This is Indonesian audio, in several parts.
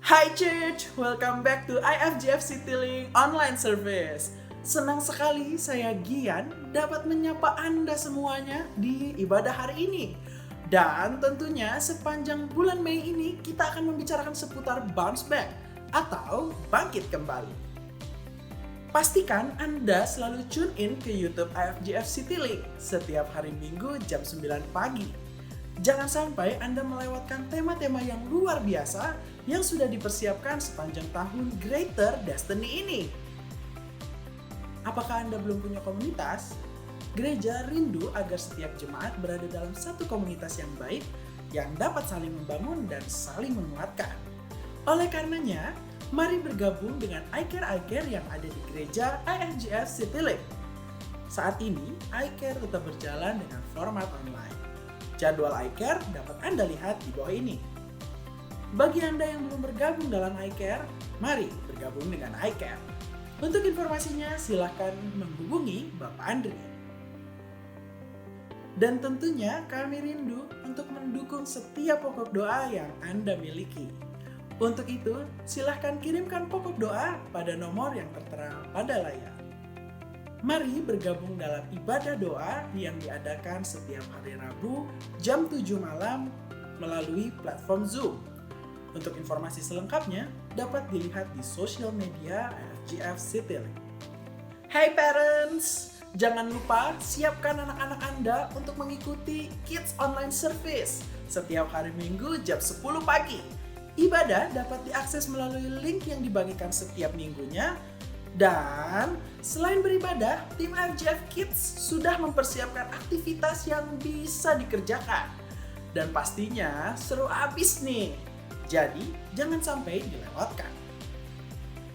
Hi Church, welcome back to IFGF Citylink Online Service. Senang sekali saya Gian dapat menyapa Anda semuanya di ibadah hari ini. Dan tentunya sepanjang bulan Mei ini kita akan membicarakan seputar bounce back atau bangkit kembali. Pastikan Anda selalu tune in ke YouTube IFGF Citylink setiap hari Minggu jam 9 pagi. Jangan sampai Anda melewatkan tema-tema yang luar biasa yang sudah dipersiapkan sepanjang tahun Greater Destiny ini. Apakah Anda belum punya komunitas? Gereja rindu agar setiap jemaat berada dalam satu komunitas yang baik, yang dapat saling membangun dan saling menguatkan. Oleh karenanya, mari bergabung dengan iCare yang ada di gereja IFGF Citylink. Saat ini, iCare tetap berjalan dengan format online. Jadwal iCare dapat Anda lihat di bawah ini. Bagi Anda yang belum bergabung dalam iCare, mari bergabung dengan iCare. Untuk informasinya silahkan menghubungi Bapak Andre. Dan tentunya kami rindu untuk mendukung setiap pokok doa yang Anda miliki. Untuk itu, silahkan kirimkan pokok doa pada nomor yang tertera pada layar. Mari bergabung dalam ibadah doa yang diadakan setiap hari Rabu jam 7 malam melalui platform Zoom. Untuk informasi selengkapnya dapat dilihat di sosial media IFGF Citylink. Hey parents, jangan lupa siapkan anak-anak Anda untuk mengikuti Kids Online Service setiap hari Minggu jam 10 pagi. Ibadah dapat diakses melalui link yang dibagikan setiap minggunya. Dan selain beribadah, tim IFGF Kids sudah mempersiapkan aktivitas yang bisa dikerjakan. Dan pastinya seru abis nih. Jadi jangan sampai dilewatkan.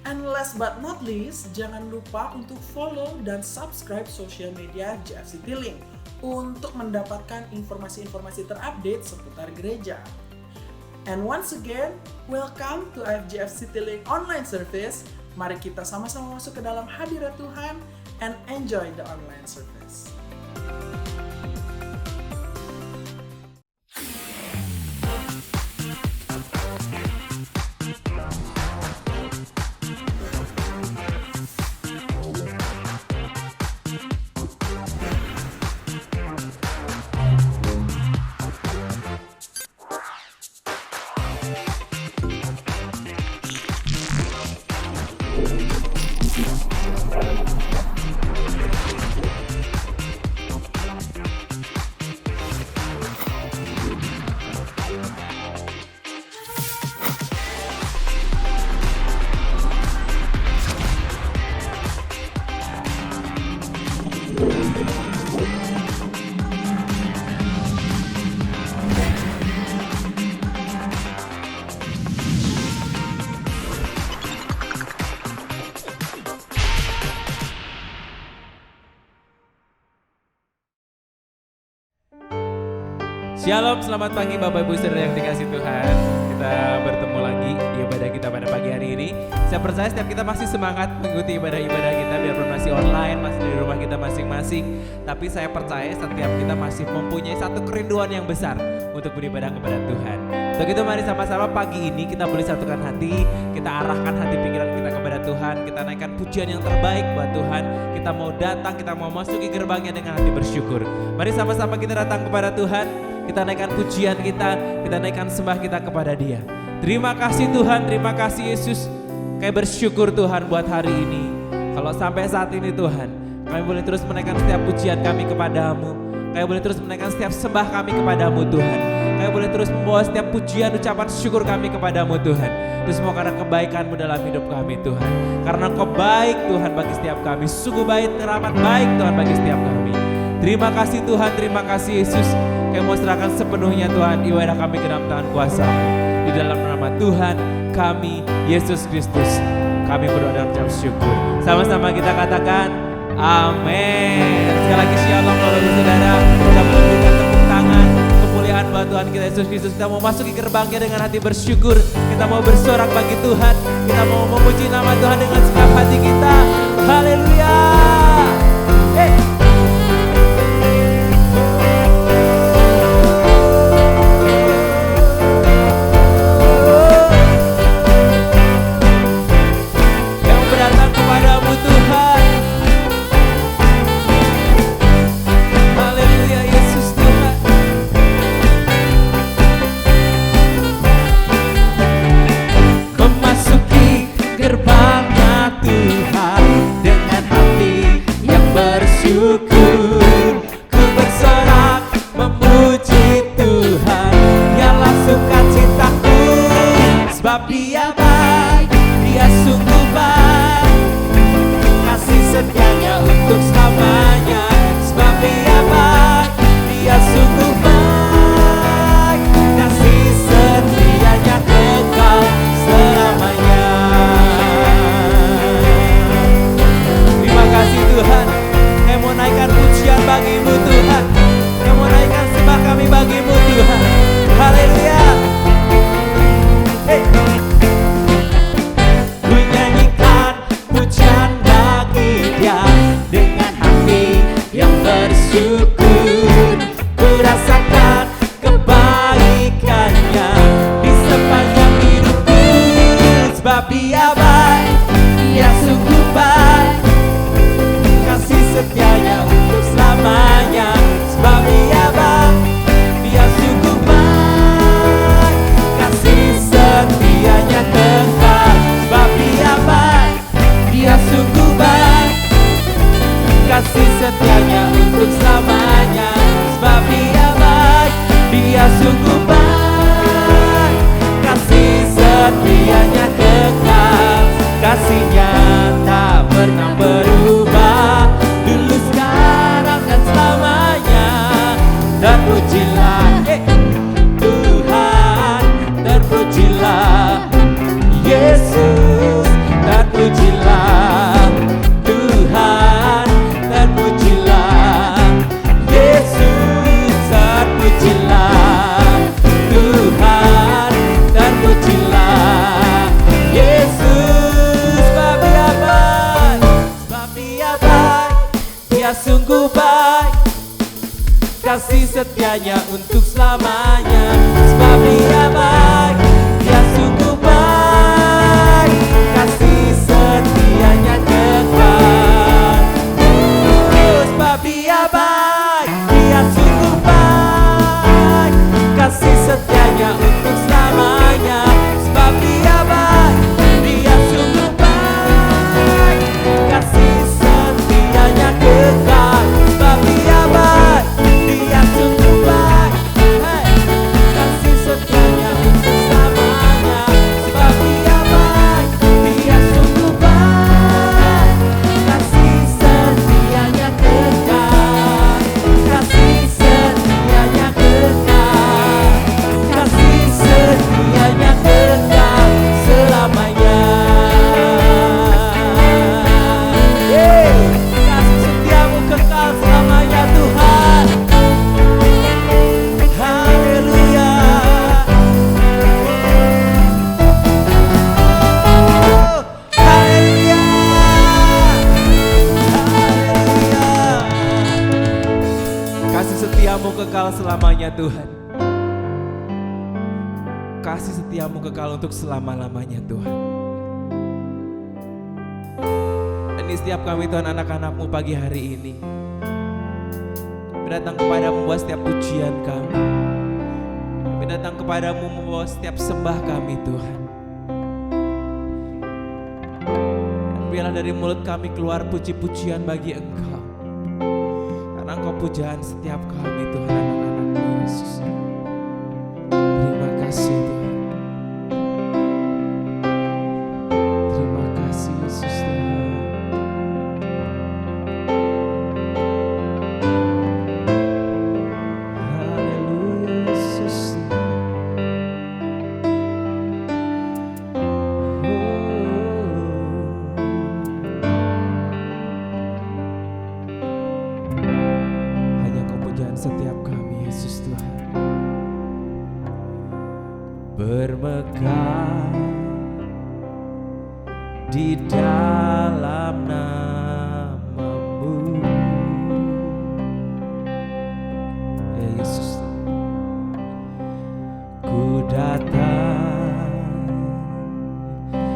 And last but not least, jangan lupa untuk follow dan subscribe sosial media IFGF Citylink untuk mendapatkan informasi-informasi terupdate seputar gereja. And once again, welcome to IFGF Citylink Online Service. Mari kita sama-sama masuk ke dalam hadirat Tuhan and enjoy the online service. Shalom, selamat pagi Bapak Ibu Saudara yang dikasih Tuhan. Kita bertemu lagi di ibadah kita pada pagi hari ini. Saya percaya setiap kita masih semangat mengikuti ibadah-ibadah kita, biarpun masih online, masih di rumah kita masing-masing. Tapi saya percaya setiap kita masih mempunyai satu kerinduan yang besar untuk beribadah kepada Tuhan. Untuk itu mari sama-sama pagi ini kita boleh satukan hati, kita arahkan hati pikiran kita kepada Tuhan, kita naikkan pujian yang terbaik buat Tuhan. Kita mau datang, kita mau masuki gerbangnya dengan hati bersyukur. Mari sama-sama kita datang kepada Tuhan. Kita naikkan pujian kita naikkan sembah kita kepada Dia. Terima kasih Tuhan, terima kasih Yesus. Kami bersyukur Tuhan buat hari ini. Kalau sampai saat ini Tuhan, kami boleh terus menaikkan setiap pujian kami kepadamu. Kami boleh terus menaikkan setiap sembah kami kepadamu Tuhan. Kami boleh terus membawa setiap pujian, ucapan syukur kami kepadamu Tuhan. Itu semua karena kebaikan-Mu dalam hidup kami Tuhan. Karena Engkau baik Tuhan bagi setiap kami. Sungguh baik, teramat baik Tuhan bagi setiap kami. Terima kasih Tuhan, terima kasih Yesus. Kami mau serahkan sepenuhnya Tuhan ibadah kami ke dalam tangan kuasa-Mu. Di dalam nama Tuhan kami, Yesus Kristus, kami berdoa dan ucap syukur. Sama-sama kita katakan amin. Sekali lagi shalom Bapak Ibu Saudara. Kita memberikan tepuk tangan kemuliaan buat Tuhan kita Yesus Kristus. Kita mau masuki gerbangnya dengan hati bersyukur. Kita mau bersorak bagi Tuhan. Kita mau memuji nama Tuhan dengan segenap hati kita. Haleluya. sebab Dia baik, Dia sungguh baik. Kasih setianya untuk selamanya, sebab Dia baik, Dia sungguh baik. Kasih setianya kekal selamanya. Terima kasih Tuhan. Kami mau naikkan pujian bagi-Mu Tuhan. Kami mau naikkan sembah kami bagi-Mu Tuhan. Haleluya. Hey. Ku nyanyikan pujian bagi Dia dengan hati yang bersyukur. Ku rasakan kebaikannya di sepanjang hidupku, sebab Dia baik, Dia sungguh baik. Kasih setianya untuk selamanya, sebab Dia baik, Dia sungguh baik. Kasih setianya kekal, sebab Dia baik, Dia sungguh baik. Kasih setianya untuk selamanya, sebab Dia baik, Dia sungguh baik. Kasih setianya kekal, kasih-Nya tak pernah berubah, dulu sekarang dan selamanya. Terpujilah Tuhan, terpujilah Yesus, terpujilah Tuhan, terpujilah Yesus, terpujilah Tuhan, terpujilah Yesus. Sebab Dia baik, sebab Dia baik, Dia sungguh baik. Kasih setianya untuk selamanya, sebab Dia baik, Dia sungguh baik. Kasih setianya kekal, sebab Dia baik, Dia sungguh baik. Kasih setianya untuk selamanya, sebab Dia baik, Dia sungguh baik. Kasih setianya kekal, sebab Dia baik, Dia sungguh baik. Hey. Kasih setianya untuk selamanya, sebab Dia baik, Dia sungguh baik. Kasih setianya kekal, kasih setianya kekal, kasih setianya kekal selamanya. Yeay. Kasih setiamu kekal selamanya Tuhan. Haleluya. Oh, haleluya. Haleluya. Kasih setiamu kekal selamanya Tuhan. Kasih setiamu kekal untuk selama-lamanya Tuhan. Ini setiap kami Tuhan, anak-anak-Mu pagi hari ini, kami datang kepadamu membawa setiap pujian kami. Kami datang kepadamu membawa setiap sembah kami Tuhan. Dan biarlah dari mulut kami keluar puji-pujian bagi Engkau, karena Engkau pujaan setiap kami Tuhan, anak-anak-Mu Yesus. Terima kasih Tuhan. Terima kasih Yesus Tuhan. Haleluya Yesus Tuhan. Hanya Kau pujaan setiap kami Yesus Tuhan. Bermegah di dalam nama-Mu, ya Yesus. Ku datang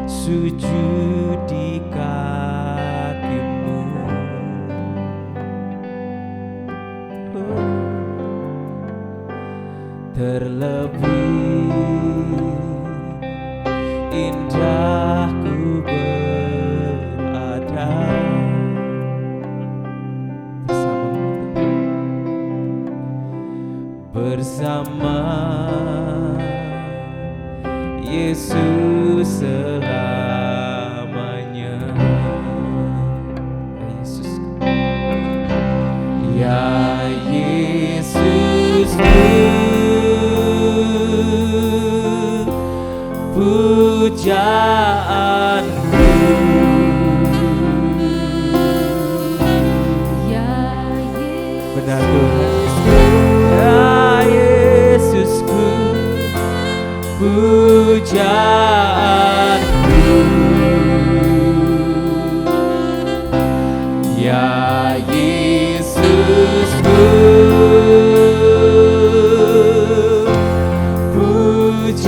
sujud di kaki-Mu. Terlebih indah ku berada bersama Yesus selamanya. Ya Yesusku, pujaanku. Benar Tuhan. Ya Yesusku, pujaanku. Ya Yesusku, pujaanku.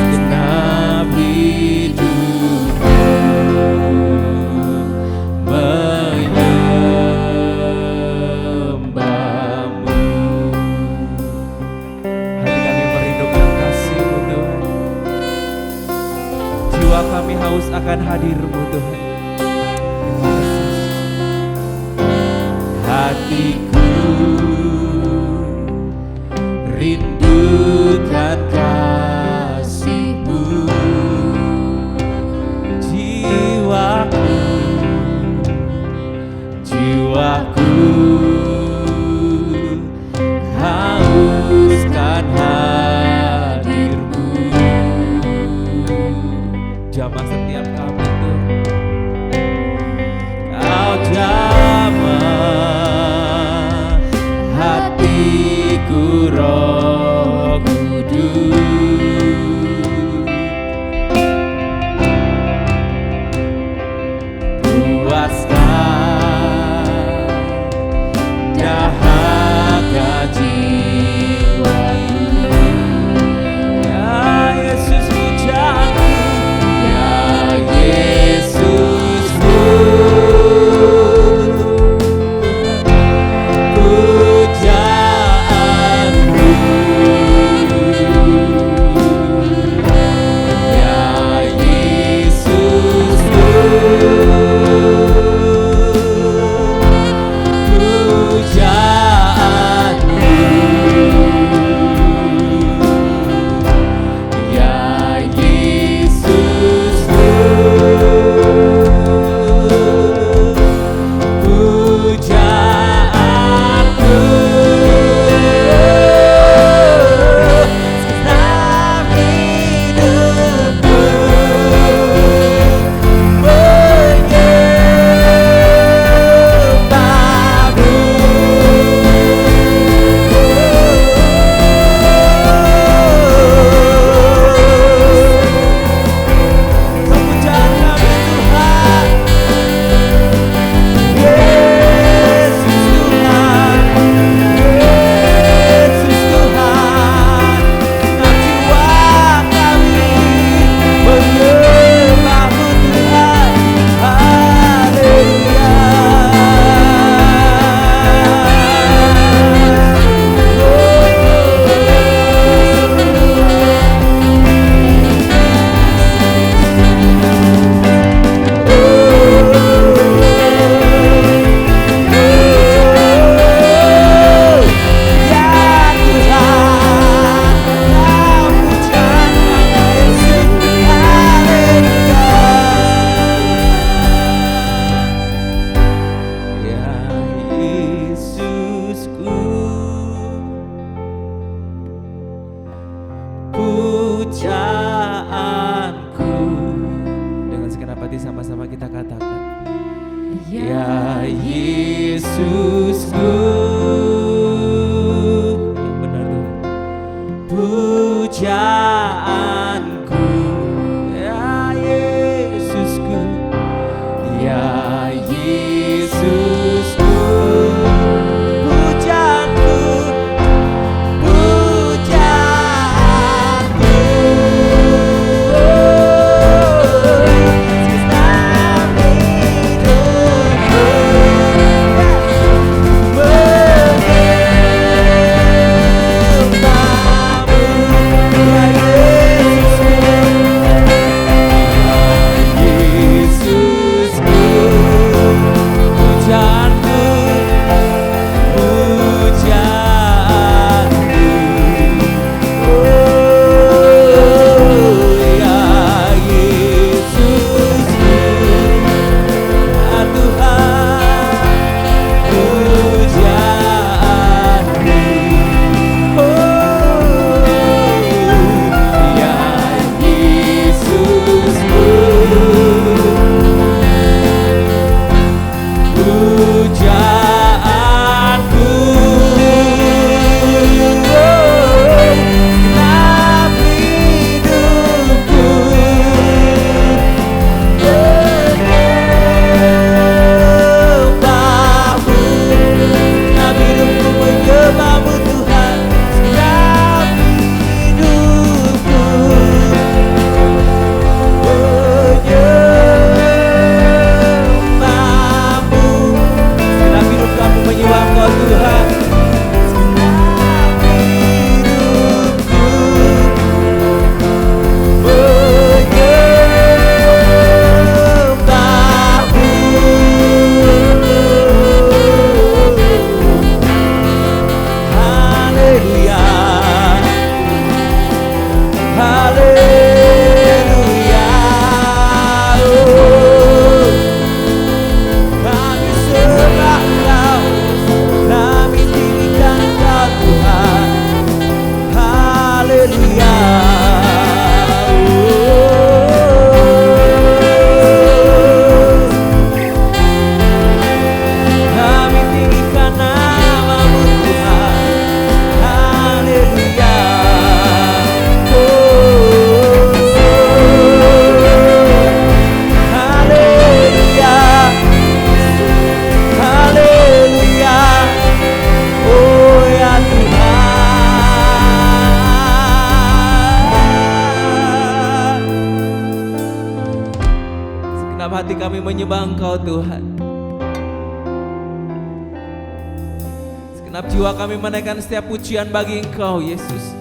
Genap hidupku menyembahmu. Hati kami merindukan kasih-Mu Tuhan. Jiwa kami haus akan hadir-Mu Tuhan. Hatiku rindukan kasih-Mu. Jiwaku hauskan hadir-Mu. Jamah setiap kami Tuhan. Engkau Tuhan. Hati kami menyembah Engkau Tuhan. Segenap jiwa kami menaikkan setiap pujian bagi Engkau Yesus.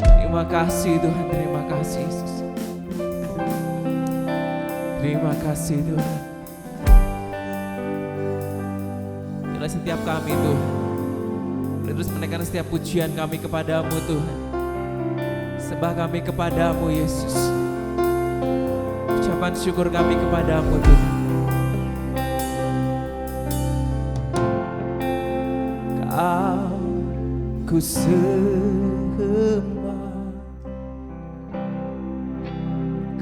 Terima kasih Tuhan, terima kasih Yesus. Terima kasih Tuhan. Bila setiap kami Tuhan, terus menaikkan setiap pujian kami kepadamu Tuhan. Sembah kami kepadamu Yesus. Ucapan syukur kami kepadamu Tuhan. Kau ku sembah,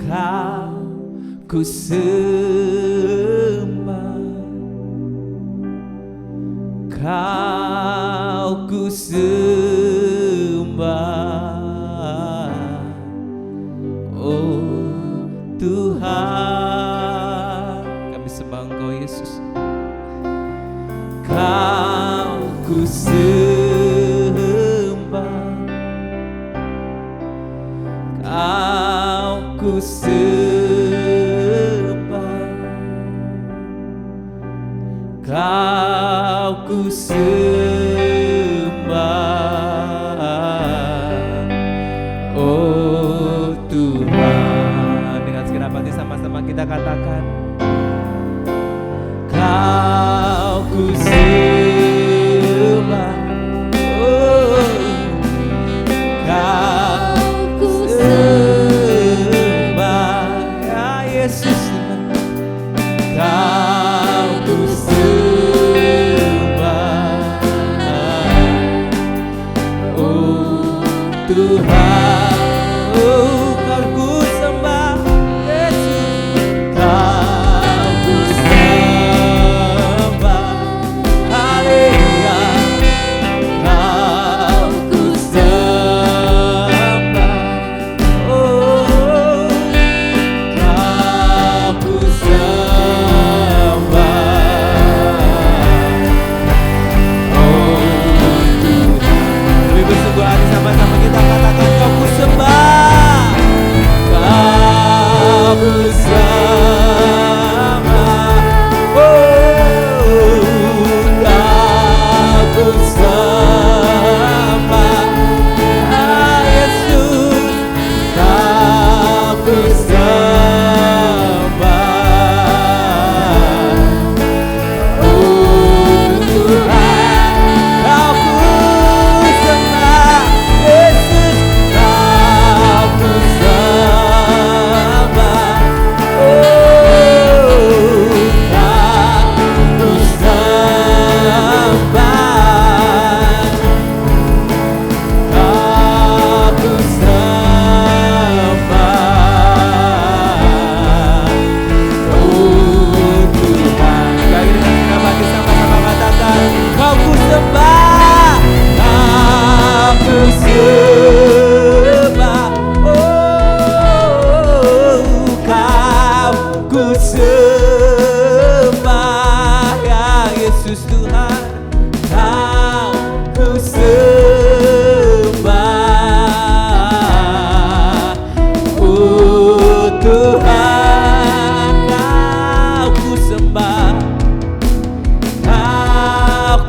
Kau ku sembah, Kau ku sembah. Oh Tuhan, kami sembah Engkau Yesus. Kau ku sembah, Kau ku sembah, Kau ku sembah. Oh Tuhan, dengan segenap hati sama-sama kita katakan, Kau ku sembah, oh, Kau ku sembah, ya Yesus, Kau ku sembah. Oh Tuhan, oh Kau ku sembah Yesus, Kau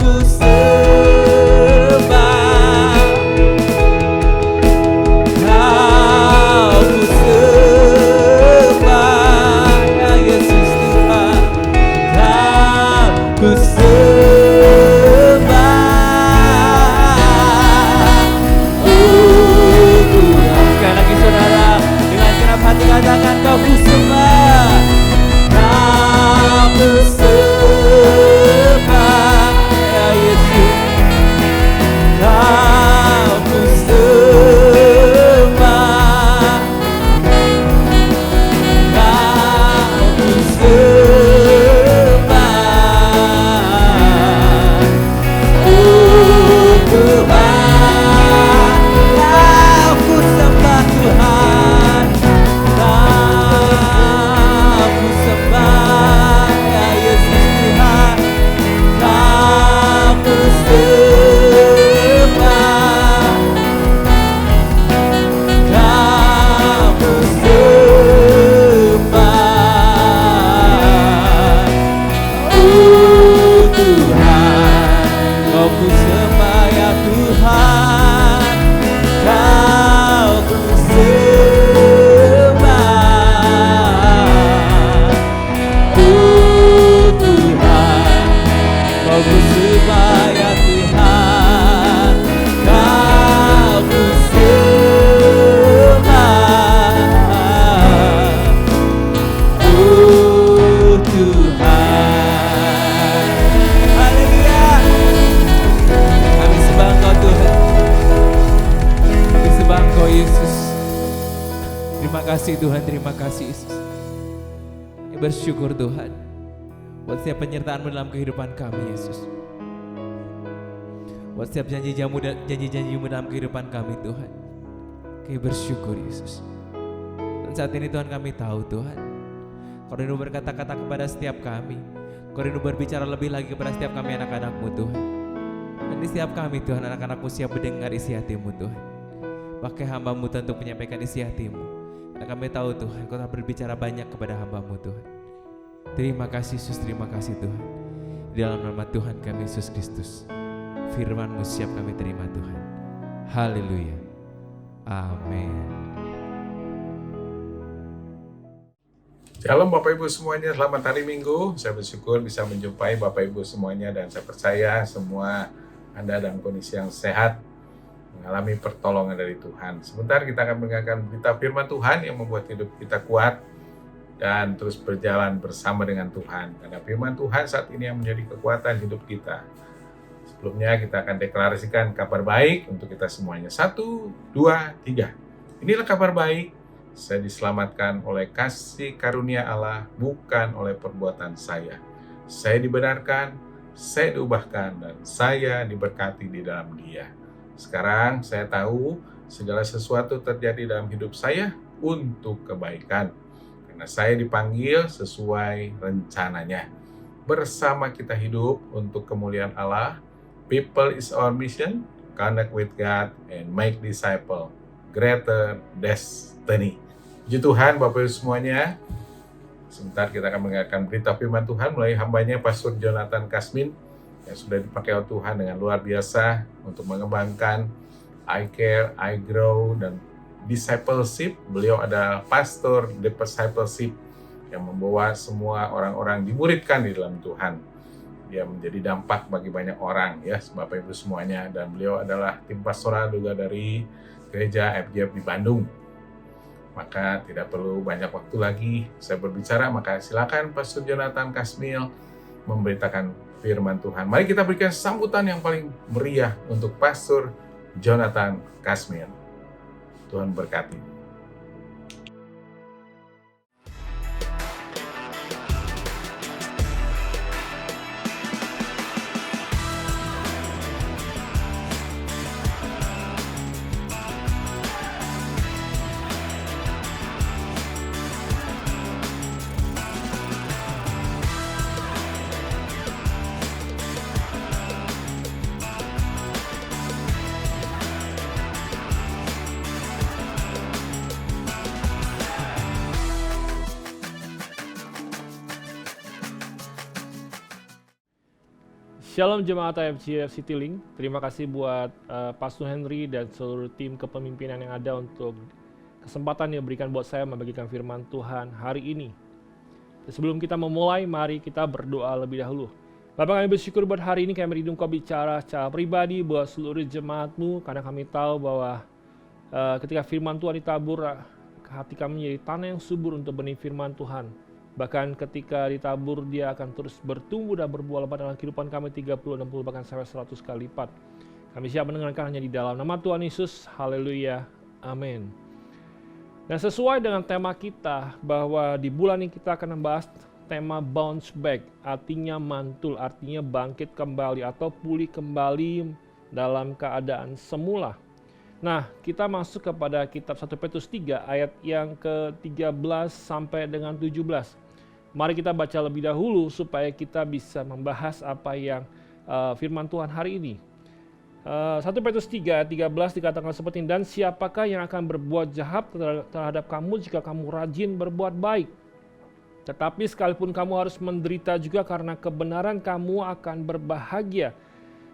ku sembah, Kau ku sembah, ya Yesus Tuhan, Kau ku sembah. Oh Tuhan, sekali lagi saudara, dengan segenap hati katakan Kau ku sembah, Kau ku sembah, ya Yesus, Kau ku sembah, Kau ku sembah. Oh Tuhan, Kau ku sembah Tuhan, Kau ku sembah, ya Yesus Tuhan, Kau ku sembah, Kau ku sembah. Oh Tuhan, Kau ku sembah ya Tuhan, Kau ku sembah. Oh Tuhan, Kau ku sembah ya Tuhan, Kau ku sembah. Oh Tuhan, haleluya. Kami sembah Engkau Tuhan, kami sembah Engkau Yesus. Terima kasih Tuhan, terima kasih Yesus. Kami bersyukur Tuhan buat setiap penyertaan-Mu dalam kehidupan kami Yesus, buat setiap janji-janji-Mu dalam kehidupan kami Tuhan. Kami bersyukur Yesus. Dan saat ini Tuhan kami tahu Tuhan, Kau rindu berkata-kata kepada setiap kami, Kau rindu berbicara lebih lagi kepada setiap kami anak-anak-Mu Tuhan. Dan di setiap kami Tuhan, anak-anak-Mu siap mendengar isi hati-Mu Tuhan. Pakai hamba-Mu Tuhan untuk menyampaikan isi hati-Mu. Dan kami tahu Tuhan, Kau telah berbicara banyak kepada hamba-Mu Tuhan. Terima kasih Yesus, terima kasih Tuhan. Di dalam nama Tuhan kami Yesus Kristus, firman-Mu siap kami terima Tuhan. Haleluya. Amin. Shalom Bapak Ibu semuanya, selamat hari Minggu. Saya bersyukur bisa menjumpai Bapak Ibu semuanya dan saya percaya semua Anda dalam kondisi yang sehat, mengalami pertolongan dari Tuhan. Sebentar kita akan mendengarkan berita firman Tuhan yang membuat hidup kita kuat dan terus berjalan bersama dengan Tuhan. Karena firman Tuhan saat ini yang menjadi kekuatan hidup kita. Sebelumnya kita akan deklarasikan kabar baik untuk kita semuanya. 1, 2, 3. Inilah kabar baik. Saya diselamatkan oleh kasih karunia Allah, bukan oleh perbuatan saya. Saya dibenarkan, saya diubahkan, dan saya diberkati di dalam Dia. Sekarang saya tahu segala sesuatu terjadi dalam hidup saya untuk kebaikan. Karena saya dipanggil sesuai rencananya. Bersama kita hidup untuk kemuliaan Allah. People is our mission, connect with God, and make disciple. Greater destiny. Puji Tuhan Bapak Ibu semuanya. Sebentar kita akan mendengarkan berita firman Tuhan melalui hambanya Pastor Jonathan Kasmin yang sudah dipakai oleh Tuhan dengan luar biasa untuk mengembangkan I Care, I Grow, dan Discipleship. Beliau adalah pastor discipleship yang membawa semua orang-orang dimuridkan di dalam Tuhan. Dia menjadi dampak bagi banyak orang ya Bapak Ibu semuanya, dan beliau adalah tim pastoral juga dari gereja FGF di Bandung. Maka tidak perlu banyak waktu lagi saya berbicara, maka silakan Pastor Jonathan Kasmil memberitakan firman Tuhan. Mari kita berikan sambutan yang paling meriah untuk Pastor Jonathan Kasmil. Tuhan berkati. Shalom jemaat IFG Citylink. Terima kasih buat Pastor Henry dan seluruh tim kepemimpinan yang ada untuk kesempatan yang diberikan buat saya membagikan firman Tuhan hari ini. Sebelum kita memulai, mari kita berdoa lebih dahulu. Bapak, kami bersyukur buat hari ini kami rindu Kau bicara secara pribadi buat seluruh jemaat-Mu, karena kami tahu bahwa ketika firman Tuhan ditabur, hati kami menjadi tanah yang subur untuk benih firman Tuhan. Bahkan ketika ditabur, dia akan terus bertumbuh dan berbuah lebat dalam kehidupan kami 30, 60, bahkan sampai 100 kali lipat. Kami siap mendengarkan hanya di dalam nama Tuhan Yesus. Haleluya. Amin. Dan sesuai dengan tema kita, bahwa di bulan ini kita akan membahas tema bounce back, artinya mantul, artinya bangkit kembali atau pulih kembali dalam keadaan semula. Nah, kita masuk kepada kitab 1 Petrus 3 ayat yang ke-13 sampai dengan 17. Mari kita baca lebih dahulu supaya kita bisa membahas apa yang firman Tuhan hari ini. 1 Petrus 3 ayat 13 dikatakan seperti ini, dan siapakah yang akan berbuat jahat terhadap kamu jika kamu rajin berbuat baik? Tetapi sekalipun kamu harus menderita juga karena kebenaran, kamu akan berbahagia.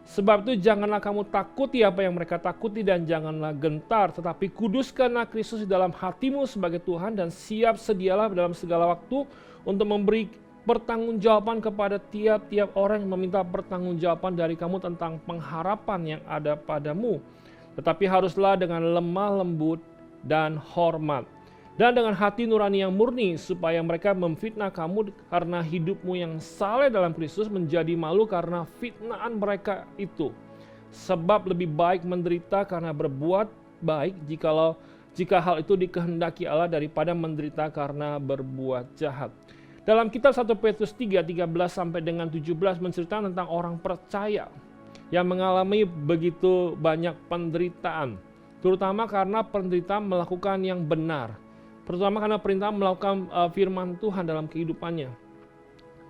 Sebab itu janganlah kamu takuti apa yang mereka takuti dan janganlah gentar, tetapi kuduskanlah Kristus di dalam hatimu sebagai Tuhan dan siap sedialah dalam segala waktu untuk memberi pertanggungjawaban kepada tiap-tiap orang yang meminta pertanggungjawaban dari kamu tentang pengharapan yang ada padamu. Tetapi haruslah dengan lemah lembut dan hormat, dan dengan hati nurani yang murni, supaya mereka memfitnah kamu karena hidupmu yang saleh dalam Kristus menjadi malu karena fitnaan mereka itu. Sebab lebih baik menderita karena berbuat baik jika hal itu dikehendaki Allah daripada menderita karena berbuat jahat. Dalam kitab 1 Petrus 3, 13 sampai dengan 17 menceritakan tentang orang percaya yang mengalami begitu banyak penderitaan, terutama karena penderitaan melakukan yang benar. Terutama karena perintah melakukan firman Tuhan dalam kehidupannya.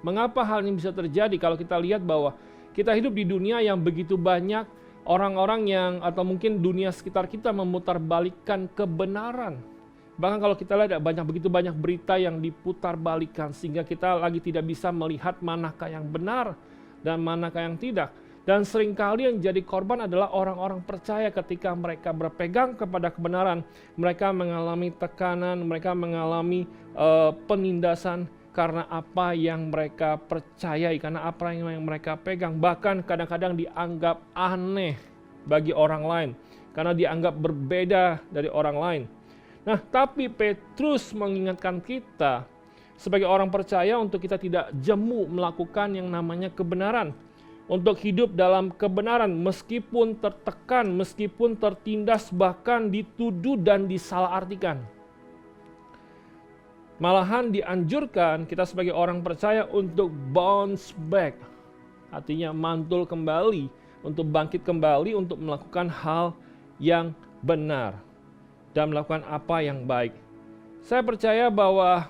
Mengapa hal ini bisa terjadi? Kalau kita lihat bahwa kita hidup di dunia yang begitu banyak orang-orang yang atau mungkin dunia sekitar kita memutarbalikkan kebenaran. Bahkan kalau kita lihat begitu banyak berita yang diputarbalikkan sehingga kita lagi tidak bisa melihat manakah yang benar dan manakah yang tidak. Dan seringkali yang jadi korban adalah orang-orang percaya ketika mereka berpegang kepada kebenaran. Mereka mengalami tekanan, mereka mengalami penindasan karena apa yang mereka percayai, karena apa yang mereka pegang. Bahkan kadang-kadang dianggap aneh bagi orang lain, karena dianggap berbeda dari orang lain. Nah, tapi Petrus mengingatkan kita sebagai orang percaya untuk kita tidak jemu melakukan yang namanya kebenaran. Untuk hidup dalam kebenaran meskipun tertekan, meskipun tertindas, bahkan dituduh dan disalahartikan. Malahan dianjurkan kita sebagai orang percaya untuk bounce back, artinya mantul kembali, untuk bangkit kembali, untuk melakukan hal yang benar dan melakukan apa yang baik. Saya percaya bahwa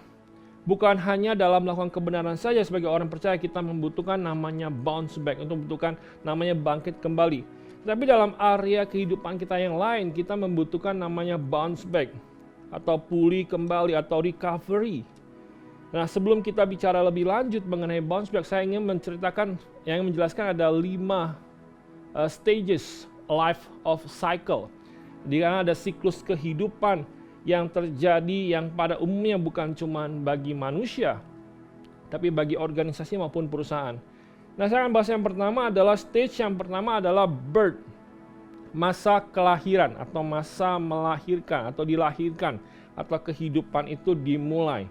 bukan hanya dalam melakukan kebenaran saja sebagai orang percaya kita membutuhkan namanya bounce back, untuk membutuhkan namanya bangkit kembali. Tapi dalam area kehidupan kita yang lain, kita membutuhkan namanya bounce back, atau pulih kembali, atau recovery. Nah, sebelum kita bicara lebih lanjut mengenai bounce back, saya ingin menjelaskan ada 5 stages life of cycle. Di mana ada siklus kehidupan yang terjadi yang pada umumnya bukan cuma bagi manusia, tapi bagi organisasi maupun perusahaan. Nah, saya akan bahas yang pertama adalah stage yang pertama adalah birth, masa kelahiran atau masa melahirkan atau dilahirkan atau kehidupan itu dimulai.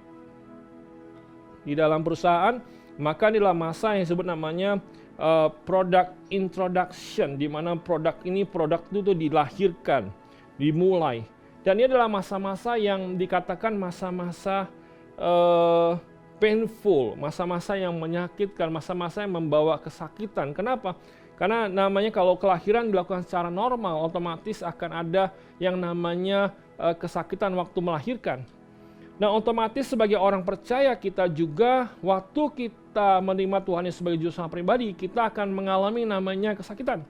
Di dalam perusahaan, maka inilah masa yang disebut namanya product introduction, di mana produk itu dilahirkan, dimulai. Dan ini adalah masa-masa yang dikatakan masa-masa painful, masa-masa yang menyakitkan, masa-masa yang membawa kesakitan. Kenapa? Karena namanya kalau kelahiran dilakukan secara normal, otomatis akan ada yang namanya kesakitan waktu melahirkan. Nah, otomatis sebagai orang percaya kita juga waktu kita menerima Tuhan sebagai juru selamat pribadi, kita akan mengalami namanya kesakitan.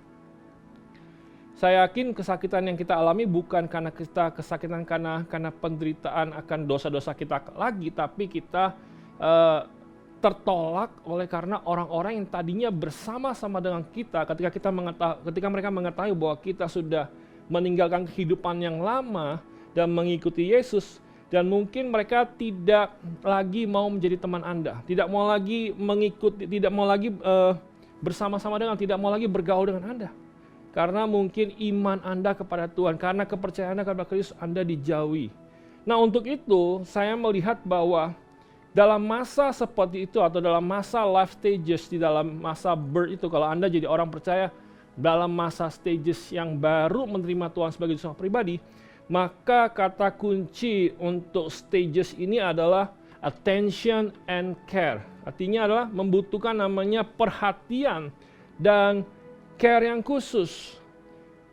Saya yakin kesakitan yang kita alami bukan karena kita kesakitan karena penderitaan akan dosa-dosa kita lagi, tapi kita tertolak oleh karena orang-orang yang tadinya bersama-sama dengan kita ketika mereka mengetahui bahwa kita sudah meninggalkan kehidupan yang lama dan mengikuti Yesus, dan mungkin mereka tidak lagi mau menjadi teman Anda, tidak mau lagi mengikuti, tidak mau lagi bersama-sama dengan, tidak mau lagi bergaul dengan Anda. Karena mungkin iman Anda kepada Tuhan, karena kepercayaan Anda kepada Kristus, Anda dijauhi. Nah, untuk itu saya melihat bahwa dalam masa seperti itu atau dalam masa life stages, di dalam masa birth itu, kalau Anda jadi orang percaya dalam masa stages yang baru menerima Tuhan sebagai seorang pribadi, maka kata kunci untuk stages ini adalah attention and care. Artinya adalah membutuhkan namanya perhatian dan care yang khusus.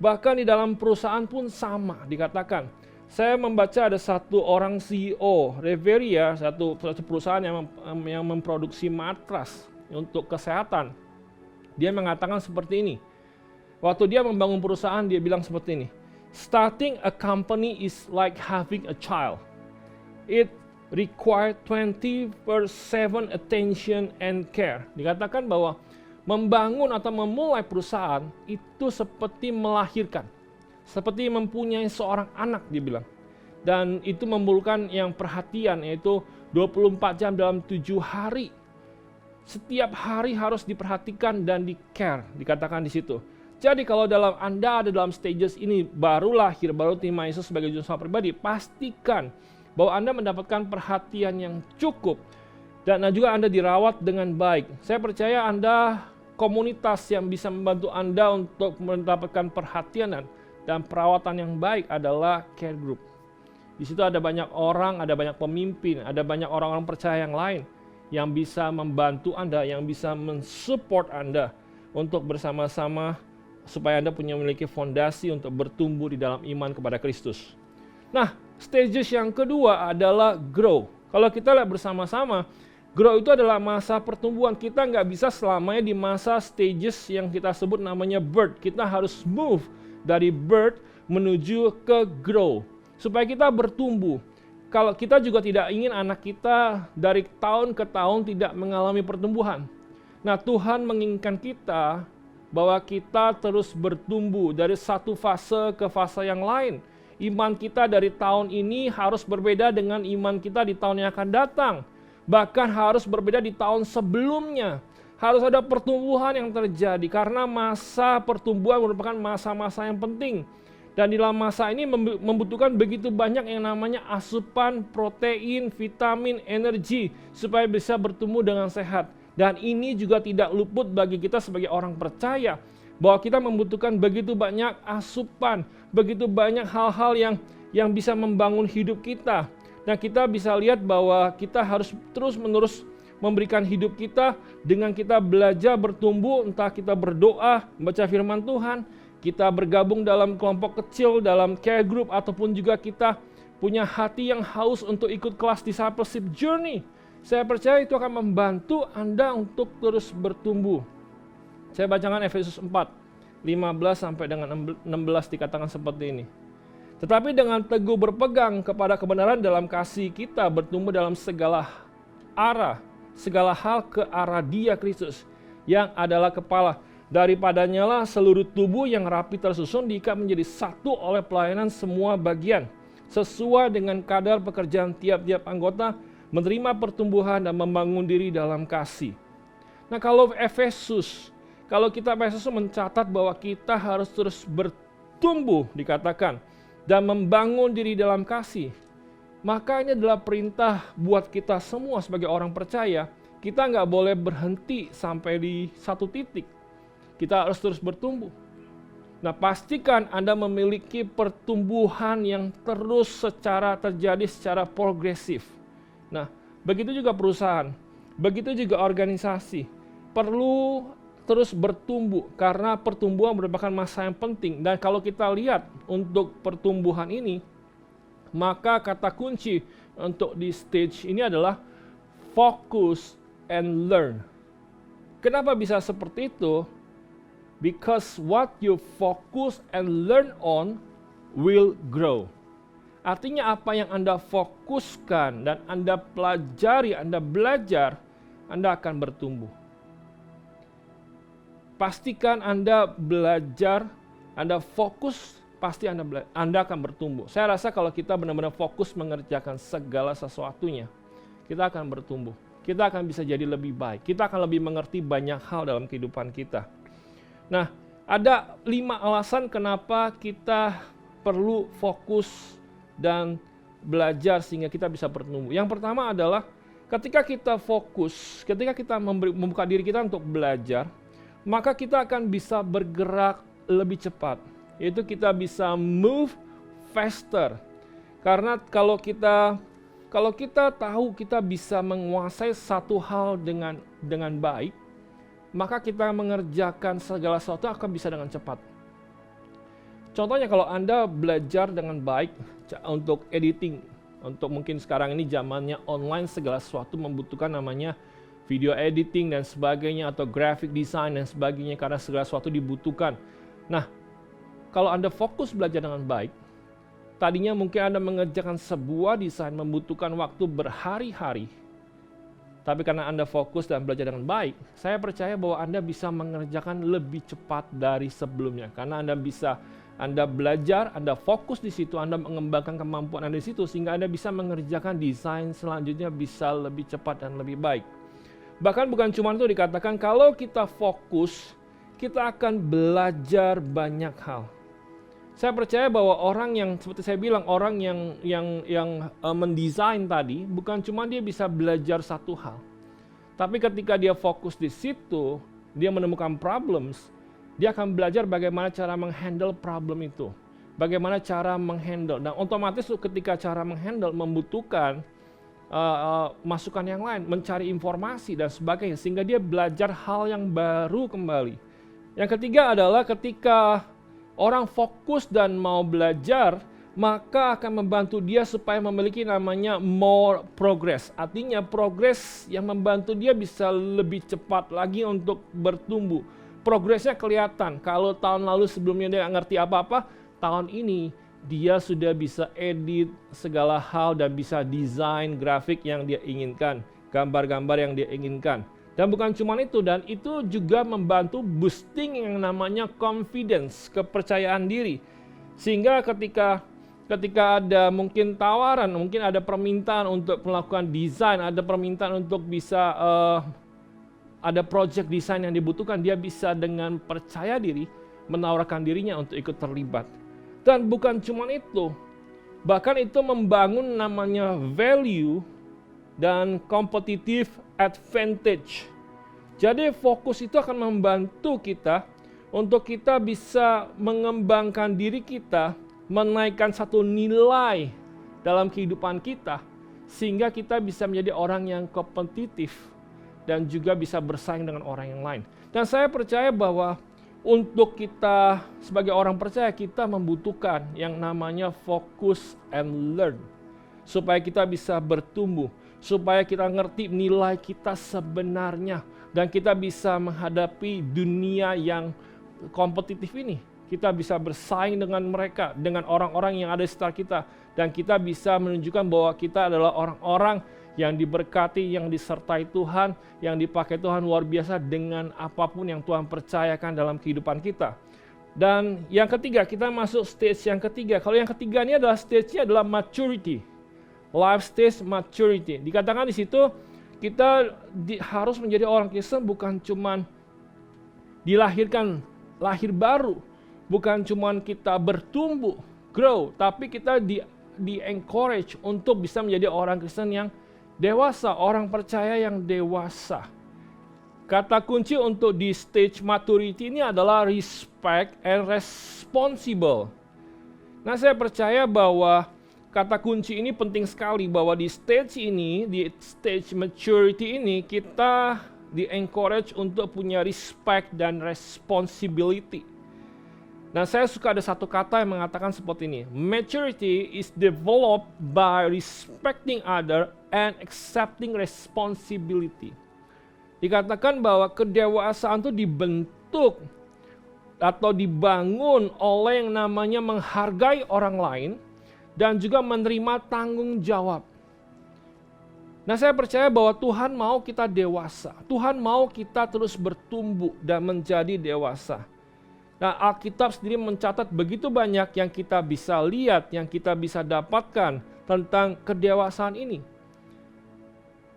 Bahkan di dalam perusahaan pun sama dikatakan. Saya membaca ada satu orang CEO, Reveria, satu perusahaan yang memproduksi matras untuk kesehatan. Dia mengatakan seperti ini. Waktu dia membangun perusahaan, dia bilang seperti ini. Starting a company is like having a child. It requires 24/7 attention and care. Dikatakan bahwa membangun atau memulai perusahaan itu seperti melahirkan. Seperti mempunyai seorang anak, dia bilang. Dan itu memerlukan yang perhatian, yaitu 24 jam dalam 7 hari. Setiap hari harus diperhatikan dan di-care, dikatakan di situ. Jadi kalau Anda ada dalam stages ini, baru lahir, baru terima Yesus sebagai juru selamat pribadi, pastikan bahwa Anda mendapatkan perhatian yang cukup. Dan juga Anda dirawat dengan baik. Saya percaya Anda komunitas yang bisa membantu Anda untuk mendapatkan perhatian dan perawatan yang baik adalah care group. Di situ ada banyak orang, ada banyak pemimpin, ada banyak orang-orang percaya yang lain yang bisa membantu Anda, yang bisa mensupport Anda untuk bersama-sama supaya Anda memiliki fondasi untuk bertumbuh di dalam iman kepada Kristus. Nah, stages yang kedua adalah grow. Kalau kita lihat bersama-sama, grow itu adalah masa pertumbuhan. Kita nggak bisa selamanya di masa stages yang kita sebut namanya birth. Kita harus move dari birth menuju ke grow, supaya kita bertumbuh. Kalau kita juga tidak ingin anak kita dari tahun ke tahun tidak mengalami pertumbuhan. Nah, Tuhan menginginkan kita bahwa kita terus bertumbuh dari satu fase ke fase yang lain. Iman kita dari tahun ini harus berbeda dengan iman kita di tahun yang akan datang. Bahkan harus berbeda di tahun sebelumnya. Harus ada pertumbuhan yang terjadi karena masa pertumbuhan merupakan masa-masa yang penting. Dan di dalam masa ini membutuhkan begitu banyak yang namanya asupan protein, vitamin, energi supaya bisa bertumbuh dengan sehat. Dan ini juga tidak luput bagi kita sebagai orang percaya bahwa kita membutuhkan begitu banyak asupan, begitu banyak hal-hal yang bisa membangun hidup kita. Dan kita bisa lihat bahwa kita harus terus-menerus memberikan hidup kita dengan kita belajar bertumbuh, entah kita berdoa, membaca firman Tuhan, kita bergabung dalam kelompok kecil, dalam care group, ataupun juga kita punya hati yang haus untuk ikut kelas discipleship journey. Saya percaya itu akan membantu Anda untuk terus bertumbuh. Saya bacakan Efesus 4, 15 sampai dengan 16 dikatakan seperti ini. Tetapi dengan teguh berpegang kepada kebenaran dalam kasih kita bertumbuh dalam segala arah, segala hal ke arah Dia Kristus yang adalah kepala. Daripadanya lah seluruh tubuh yang rapi tersusun diikat menjadi satu oleh pelayanan semua bagian, sesuai dengan kadar pekerjaan tiap-tiap anggota, menerima pertumbuhan dan membangun diri dalam kasih. Nah, kalau kita Efesus mencatat bahwa kita harus terus bertumbuh dikatakan dan membangun diri dalam kasih, maka ini adalah perintah buat kita semua sebagai orang percaya. Kita nggak boleh berhenti sampai di satu titik. Kita harus terus bertumbuh. Nah, pastikan Anda memiliki pertumbuhan yang terus terjadi secara progresif. Nah, begitu juga perusahaan, begitu juga organisasi. Perlu terus bertumbuh karena pertumbuhan merupakan masa yang penting. Dan kalau kita lihat untuk pertumbuhan ini, maka kata kunci untuk di stage ini adalah focus and learn. Kenapa bisa seperti itu? Because what you focus and learn on will grow. Artinya apa yang Anda fokuskan dan Anda pelajari, Anda belajar, Anda akan bertumbuh. Pastikan Anda belajar, Anda fokus, pasti Anda akan bertumbuh. Saya rasa kalau kita benar-benar fokus mengerjakan segala sesuatunya, kita akan bertumbuh. Kita akan bisa jadi lebih baik. Kita akan lebih mengerti banyak hal dalam kehidupan kita. Nah, ada 5 alasan kenapa kita perlu fokus dan belajar sehingga kita bisa bertumbuh. Yang pertama adalah ketika kita fokus, ketika kita membuka diri kita untuk belajar, maka kita akan bisa bergerak lebih cepat. Yaitu kita bisa move faster. Karena kalau kita tahu kita bisa menguasai satu hal dengan baik, maka kita mengerjakan segala sesuatu akan bisa dengan cepat. Contohnya kalau Anda belajar dengan baik untuk editing, untuk mungkin sekarang ini zamannya online, segala sesuatu membutuhkan namanya video editing dan sebagainya, atau graphic design dan sebagainya, karena segala sesuatu dibutuhkan. Nah, kalau Anda fokus belajar dengan baik, tadinya mungkin Anda mengerjakan sebuah desain membutuhkan waktu berhari-hari, tapi karena Anda fokus dan belajar dengan baik, saya percaya bahwa Anda bisa mengerjakan lebih cepat dari sebelumnya. Karena Anda belajar, Anda fokus di situ, Anda mengembangkan kemampuan Anda di situ, sehingga Anda bisa mengerjakan desain selanjutnya bisa lebih cepat dan lebih baik. Bahkan bukan cuma itu, dikatakan kalau kita fokus, kita akan belajar banyak hal. Saya percaya bahwa orang yang, seperti saya bilang, orang yang mendesain tadi, bukan cuma dia bisa belajar satu hal. Tapi ketika dia fokus di situ, dia menemukan problems, dia akan belajar bagaimana cara menghandle problem itu. Bagaimana cara menghandle. Dan otomatis ketika cara menghandle membutuhkan masukan yang lain, mencari informasi dan sebagainya. Sehingga dia belajar hal yang baru kembali. Yang ketiga adalah ketika orang fokus dan mau belajar, maka akan membantu dia supaya memiliki namanya more progress. Artinya progress yang membantu dia bisa lebih cepat lagi untuk bertumbuh. Progresnya kelihatan. Kalau tahun lalu sebelumnya dia nggak ngerti apa-apa, tahun ini dia sudah bisa edit segala hal dan bisa desain grafik yang dia inginkan, gambar-gambar yang dia inginkan. Dan bukan cuma itu, dan itu juga membantu boosting yang namanya confidence, kepercayaan diri. Sehingga ketika ada mungkin tawaran, mungkin ada permintaan untuk melakukan desain, ada permintaan untuk bisa ada project desain yang dibutuhkan, dia bisa dengan percaya diri menawarkan dirinya untuk ikut terlibat. Dan bukan cuma itu, bahkan itu membangun namanya value dan competitive advantage. Jadi fokus itu akan membantu kita untuk kita bisa mengembangkan diri kita, menaikkan satu nilai dalam kehidupan kita, sehingga kita bisa menjadi orang yang kompetitif dan juga bisa bersaing dengan orang yang lain. Dan saya percaya bahwa untuk kita sebagai orang percaya, kita membutuhkan yang namanya focus and learn. Supaya kita bisa bertumbuh, supaya kita ngerti nilai kita sebenarnya, dan kita bisa menghadapi dunia yang kompetitif ini. Kita bisa bersaing dengan mereka, dengan orang-orang yang ada di sekitar kita, dan kita bisa menunjukkan bahwa kita adalah orang-orang yang diberkati, yang disertai Tuhan, yang dipakai Tuhan luar biasa dengan apapun yang Tuhan percayakan dalam kehidupan kita. Dan yang ketiga, kita masuk stage yang ketiga. Kalau yang ketiga ini adalah stage-nya adalah maturity. Life stage maturity. Dikatakan di situ kita harus menjadi orang Kristen bukan cuman dilahirkan lahir baru, bukan cuman kita bertumbuh, grow, tapi kita di encourage untuk bisa menjadi orang Kristen yang dewasa, orang percaya yang dewasa. Kata kunci untuk di stage maturity ini adalah respect and responsible. Nah, saya percaya bahwa kata kunci ini penting sekali, bahwa di stage ini, di stage maturity ini, kita di encourage untuk punya respect dan responsibility. Nah, saya suka ada satu kata yang mengatakan seperti ini. Maturity is developed by respecting other and accepting responsibility. Dikatakan bahwa kedewasaan itu dibentuk atau dibangun oleh yang namanya menghargai orang lain dan juga menerima tanggung jawab. Nah, saya percaya bahwa Tuhan mau kita dewasa. Tuhan mau kita terus bertumbuh dan menjadi dewasa. Nah, Alkitab sendiri mencatat begitu banyak yang kita bisa lihat, yang kita bisa dapatkan tentang kedewasaan ini.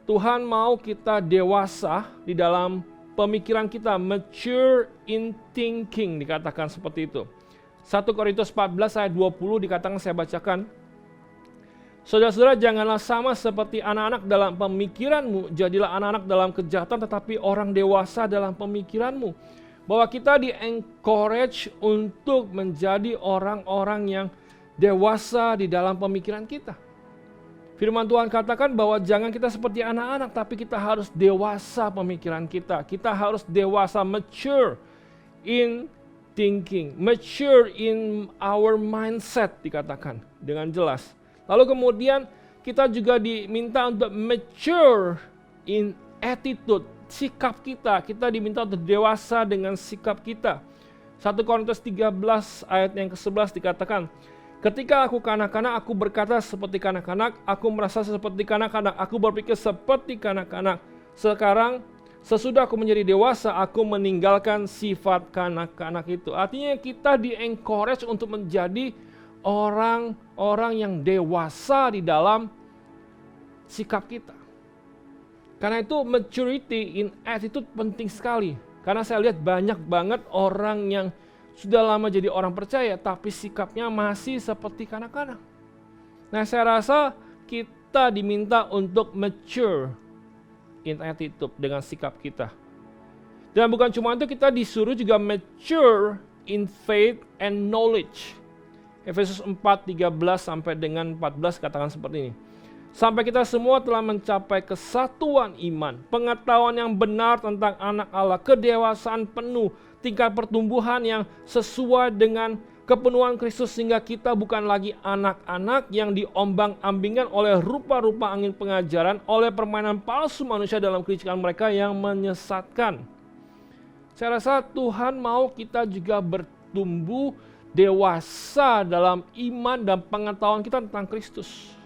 Tuhan mau kita dewasa di dalam pemikiran kita, mature in thinking, dikatakan seperti itu. 1 Korintus 14 ayat 20 dikatakan, saya bacakan. Saudara-saudara, janganlah sama seperti anak-anak dalam pemikiranmu, jadilah anak-anak dalam kejahatan, tetapi orang dewasa dalam pemikiranmu. Bahwa kita di-encourage untuk menjadi orang-orang yang dewasa di dalam pemikiran kita. Firman Tuhan katakan bahwa jangan kita seperti anak-anak, tapi kita harus dewasa pemikiran kita. Kita harus dewasa, mature in thinking, mature in our mindset, dikatakan dengan jelas. Lalu kemudian kita juga diminta untuk mature in attitude, sikap kita. Kita diminta untuk dewasa dengan sikap kita. 1 Korintus 13 ayat yang ke-11 dikatakan, ketika aku kanak-kanak, aku berkata seperti kanak-kanak, aku merasa seperti kanak-kanak, aku berpikir seperti kanak-kanak. Sekarang, sesudah aku menjadi dewasa, aku meninggalkan sifat kanak-kanak itu. Artinya kita di-encourage untuk menjadi orang-orang yang dewasa di dalam sikap kita. Karena itu maturity in attitude penting sekali. Karena saya lihat banyak banget orang yang sudah lama jadi orang percaya, tapi sikapnya masih seperti kanak-kanak. Nah, saya rasa kita diminta untuk mature in attitude dengan sikap kita. Dan bukan cuma itu, kita disuruh juga mature in faith and knowledge. Efesus 4:13 sampai dengan 14 katakan seperti ini. Sampai kita semua telah mencapai kesatuan iman, pengetahuan yang benar tentang anak Allah, kedewasaan penuh, tingkat pertumbuhan yang sesuai dengan kepenuhan Kristus, sehingga kita bukan lagi anak-anak yang diombang-ambingkan oleh rupa-rupa angin pengajaran, oleh permainan palsu manusia dalam kelicikan mereka yang menyesatkan. Saya rasa Tuhan mau kita juga bertumbuh dewasa dalam iman dan pengetahuan kita tentang Kristus.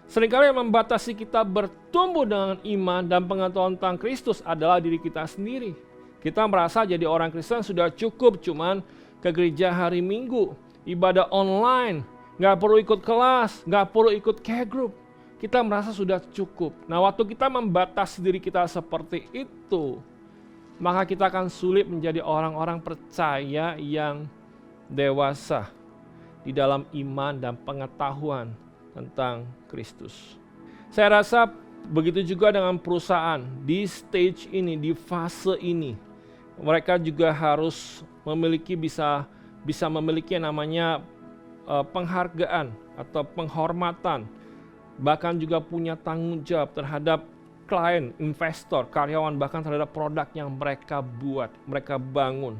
Seringkali yang membatasi kita bertumbuh dengan iman dan pengetahuan tentang Kristus adalah diri kita sendiri. Kita merasa jadi orang Kristen sudah cukup cuman ke gereja hari Minggu, ibadah online, nggak perlu ikut kelas, nggak perlu ikut care group. Kita merasa sudah cukup. Nah, waktu kita membatasi diri kita seperti itu, maka kita akan sulit menjadi orang-orang percaya yang dewasa di dalam iman dan pengetahuan tentang Kristus. Saya rasa begitu juga dengan perusahaan di stage ini, di fase ini. Mereka juga harus memiliki bisa memiliki yang namanya penghargaan atau penghormatan, bahkan juga punya tanggung jawab terhadap klien, investor, karyawan, bahkan terhadap produk yang mereka buat, mereka bangun.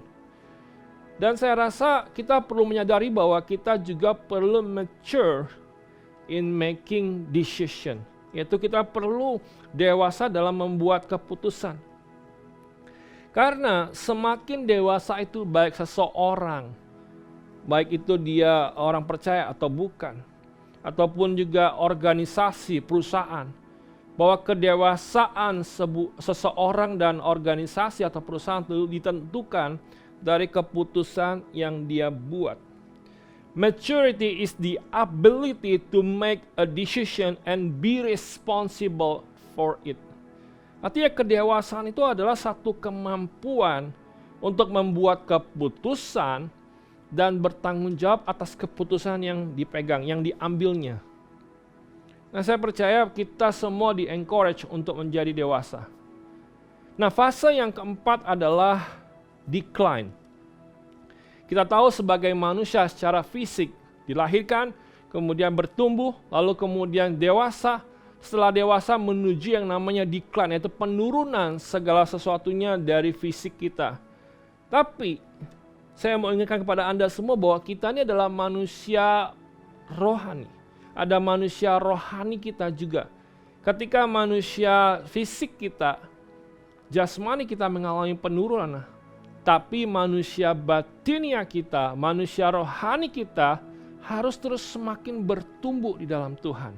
Dan saya rasa kita perlu menyadari bahwa kita juga perlu mature in making decision, yaitu kita perlu dewasa dalam membuat keputusan. Karena semakin dewasa itu baik seseorang, baik itu dia orang percaya atau bukan, ataupun juga organisasi, perusahaan, bahwa kedewasaan seseorang dan organisasi atau perusahaan itu ditentukan dari keputusan yang dia buat. Maturity is the ability to make a decision and be responsible for it. Artinya kedewasaan itu adalah satu kemampuan untuk membuat keputusan dan bertanggung jawab atas keputusan yang dipegang, yang diambilnya. Nah, saya percaya kita semua di-encourage untuk menjadi dewasa. Nah, fase yang keempat adalah decline. Kita tahu sebagai manusia secara fisik dilahirkan, kemudian bertumbuh, lalu kemudian dewasa. Setelah dewasa menuju yang namanya decline, yaitu penurunan segala sesuatunya dari fisik kita. Tapi saya mau ingatkan kepada Anda semua bahwa kita ini adalah manusia rohani. Ada manusia rohani kita juga. Ketika manusia fisik kita, jasmani kita mengalami penurunan, tapi manusia batinia kita, manusia rohani kita harus terus semakin bertumbuh di dalam Tuhan.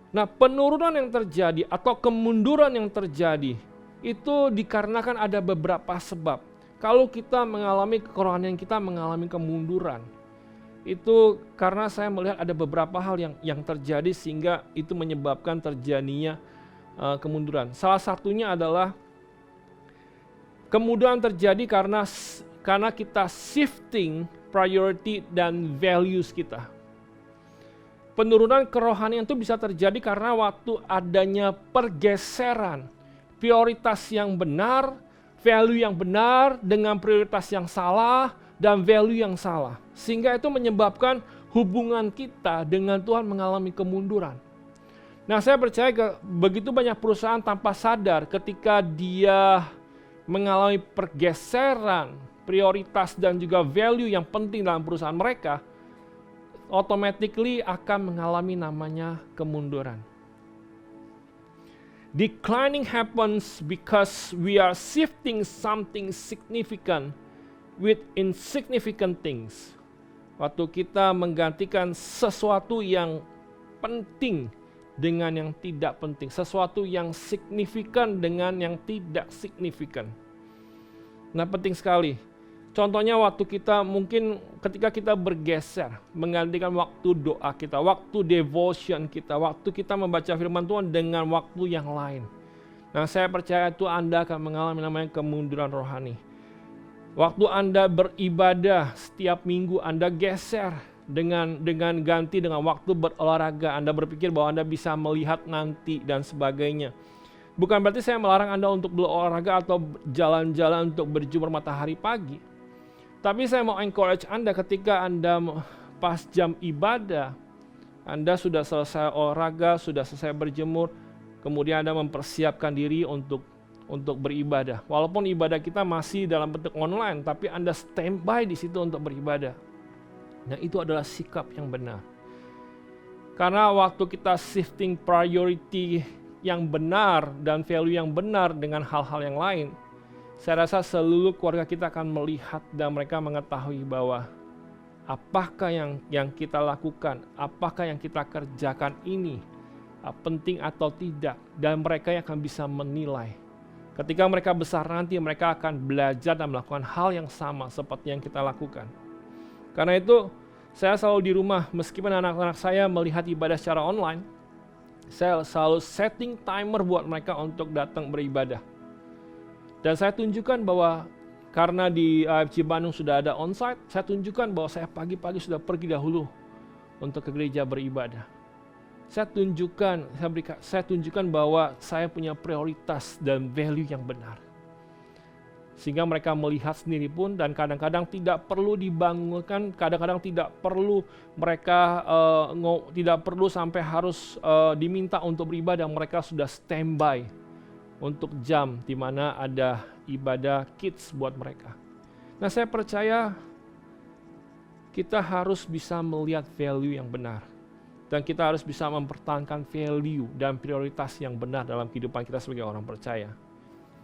Nah, penurunan yang terjadi atau kemunduran yang terjadi itu dikarenakan ada beberapa sebab. Kalau kita mengalami kerohanian, kita mengalami kemunduran, itu karena saya melihat ada beberapa hal yang terjadi sehingga itu menyebabkan terjadinya kemunduran. Salah satunya adalah kemunduran terjadi karena kita shifting priority dan values kita. Penurunan kerohanian itu bisa terjadi karena waktu adanya pergeseran prioritas yang benar, value yang benar dengan prioritas yang salah dan value yang salah. Sehingga itu menyebabkan hubungan kita dengan Tuhan mengalami kemunduran. Nah, saya percaya begitu banyak perusahaan tanpa sadar ketika dia mengalami pergeseran prioritas dan juga value yang penting dalam perusahaan mereka, automatically akan mengalami namanya kemunduran. Declining happens because we are shifting something significant with insignificant things. Waktu kita menggantikan sesuatu yang penting dengan yang tidak penting, sesuatu yang signifikan dengan yang tidak signifikan. Nah, penting sekali. Contohnya waktu kita mungkin ketika kita bergeser, menggantikan waktu doa kita, waktu devotion kita, waktu kita membaca firman Tuhan dengan waktu yang lain. Nah, saya percaya itu Anda akan mengalami namanya kemunduran rohani. Waktu Anda beribadah setiap minggu, Anda geser dengan ganti dengan waktu berolahraga. Anda berpikir bahwa Anda bisa melihat nanti dan sebagainya. Bukan berarti saya melarang Anda untuk berolahraga atau jalan-jalan untuk berjemur matahari pagi. Tapi saya mau encourage Anda ketika Anda pas jam ibadah, Anda sudah selesai olahraga, sudah selesai berjemur, kemudian Anda mempersiapkan diri untuk beribadah. Walaupun ibadah kita masih dalam bentuk online, tapi Anda standby di situ untuk beribadah. Nah, itu adalah sikap yang benar. Karena waktu kita shifting priority yang benar dan value yang benar dengan hal-hal yang lain, saya rasa seluruh keluarga kita akan melihat dan mereka mengetahui bahwa apakah yang kita lakukan, apakah yang kita kerjakan ini penting atau tidak, dan mereka yang akan bisa menilai. Ketika mereka besar nanti, mereka akan belajar dan melakukan hal yang sama seperti yang kita lakukan. Karena itu, saya selalu di rumah, meskipun anak-anak saya melihat ibadah secara online, saya selalu setting timer buat mereka untuk datang beribadah. Dan saya tunjukkan bahwa karena di AFC Bandung sudah ada onsite, saya tunjukkan bahwa saya pagi-pagi sudah pergi dahulu untuk ke gereja beribadah. Saya tunjukkan bahwa saya punya prioritas dan value yang benar. Sehingga mereka melihat sendiri pun, dan kadang-kadang tidak perlu dibangunkan, kadang-kadang tidak perlu mereka tidak perlu sampai harus diminta untuk beribadah, mereka sudah standby untuk jam di mana ada ibadah kids buat mereka. Nah, saya percaya kita harus bisa melihat value yang benar. Dan kita harus bisa mempertahankan value dan prioritas yang benar dalam kehidupan kita sebagai orang percaya.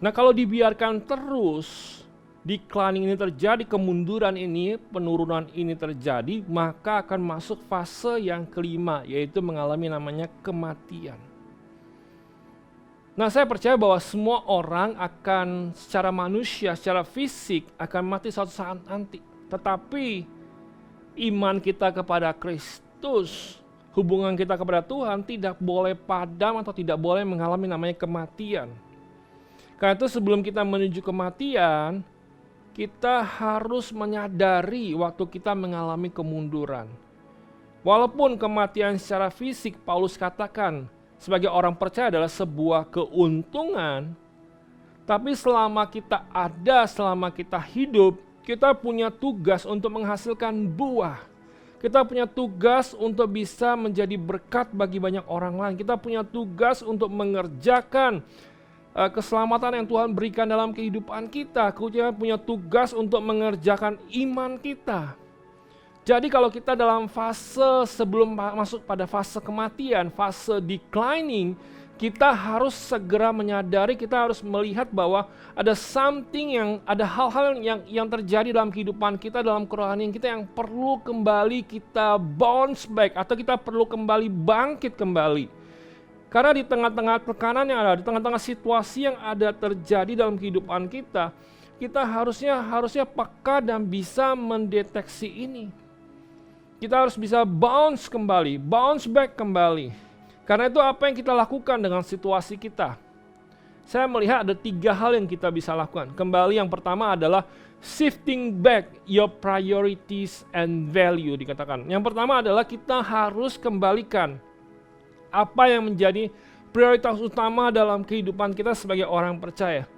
Nah, kalau dibiarkan terus, declining ini terjadi, kemunduran ini, penurunan ini terjadi, maka akan masuk fase yang kelima, yaitu mengalami namanya kematian. Nah, saya percaya bahwa semua orang akan secara manusia, secara fisik akan mati suatu saat nanti. Tetapi iman kita kepada Kristus, hubungan kita kepada Tuhan tidak boleh padam atau tidak boleh mengalami namanya kematian. Karena itu sebelum kita menuju kematian, kita harus menyadari waktu kita mengalami kemunduran. Walaupun kematian secara fisik, Paulus katakan, sebagai orang percaya adalah sebuah keuntungan, tapi selama kita ada, selama kita hidup, kita punya tugas untuk menghasilkan buah. Kita punya tugas untuk bisa menjadi berkat bagi banyak orang lain. Kita punya tugas untuk mengerjakan keselamatan yang Tuhan berikan dalam kehidupan kita. Kita punya tugas untuk mengerjakan iman kita. Jadi kalau kita dalam fase sebelum masuk pada fase kematian, fase declining, kita harus segera menyadari, kita harus melihat bahwa ada ada hal-hal yang terjadi dalam kehidupan kita, dalam kerohanian kita yang perlu kembali kita bounce back, atau kita perlu kembali bangkit kembali. Karena di tengah-tengah tekanan yang ada, di tengah-tengah situasi yang ada terjadi dalam kehidupan kita, kita harusnya peka dan bisa mendeteksi ini. Kita harus bisa bounce back kembali. Karena itu apa yang kita lakukan dengan situasi kita? Saya melihat ada 3 hal yang kita bisa lakukan. Kembali yang pertama adalah shifting back your priorities and value dikatakan. Yang pertama adalah kita harus kembalikan apa yang menjadi prioritas utama dalam kehidupan kita sebagai orang percaya.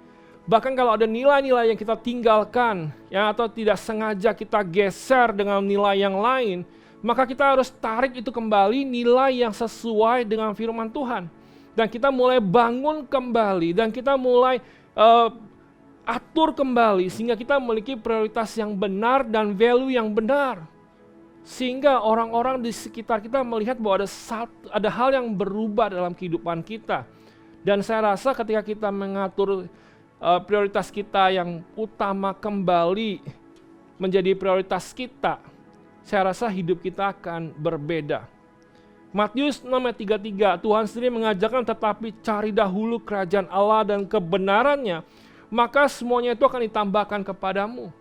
Bahkan kalau ada nilai-nilai yang kita tinggalkan, ya, atau tidak sengaja kita geser dengan nilai yang lain, maka kita harus tarik itu kembali nilai yang sesuai dengan firman Tuhan. Dan kita mulai bangun kembali, dan kita mulai atur kembali, sehingga kita memiliki prioritas yang benar dan value yang benar. Sehingga orang-orang di sekitar kita melihat bahwa ada hal yang berubah dalam kehidupan kita. Dan saya rasa ketika kita mengatur prioritas kita yang utama kembali menjadi prioritas kita, saya rasa hidup kita akan berbeda. Matius 6:33, Tuhan sendiri mengajarkan, tetapi cari dahulu kerajaan Allah dan kebenarannya, maka semuanya itu akan ditambahkan kepadamu.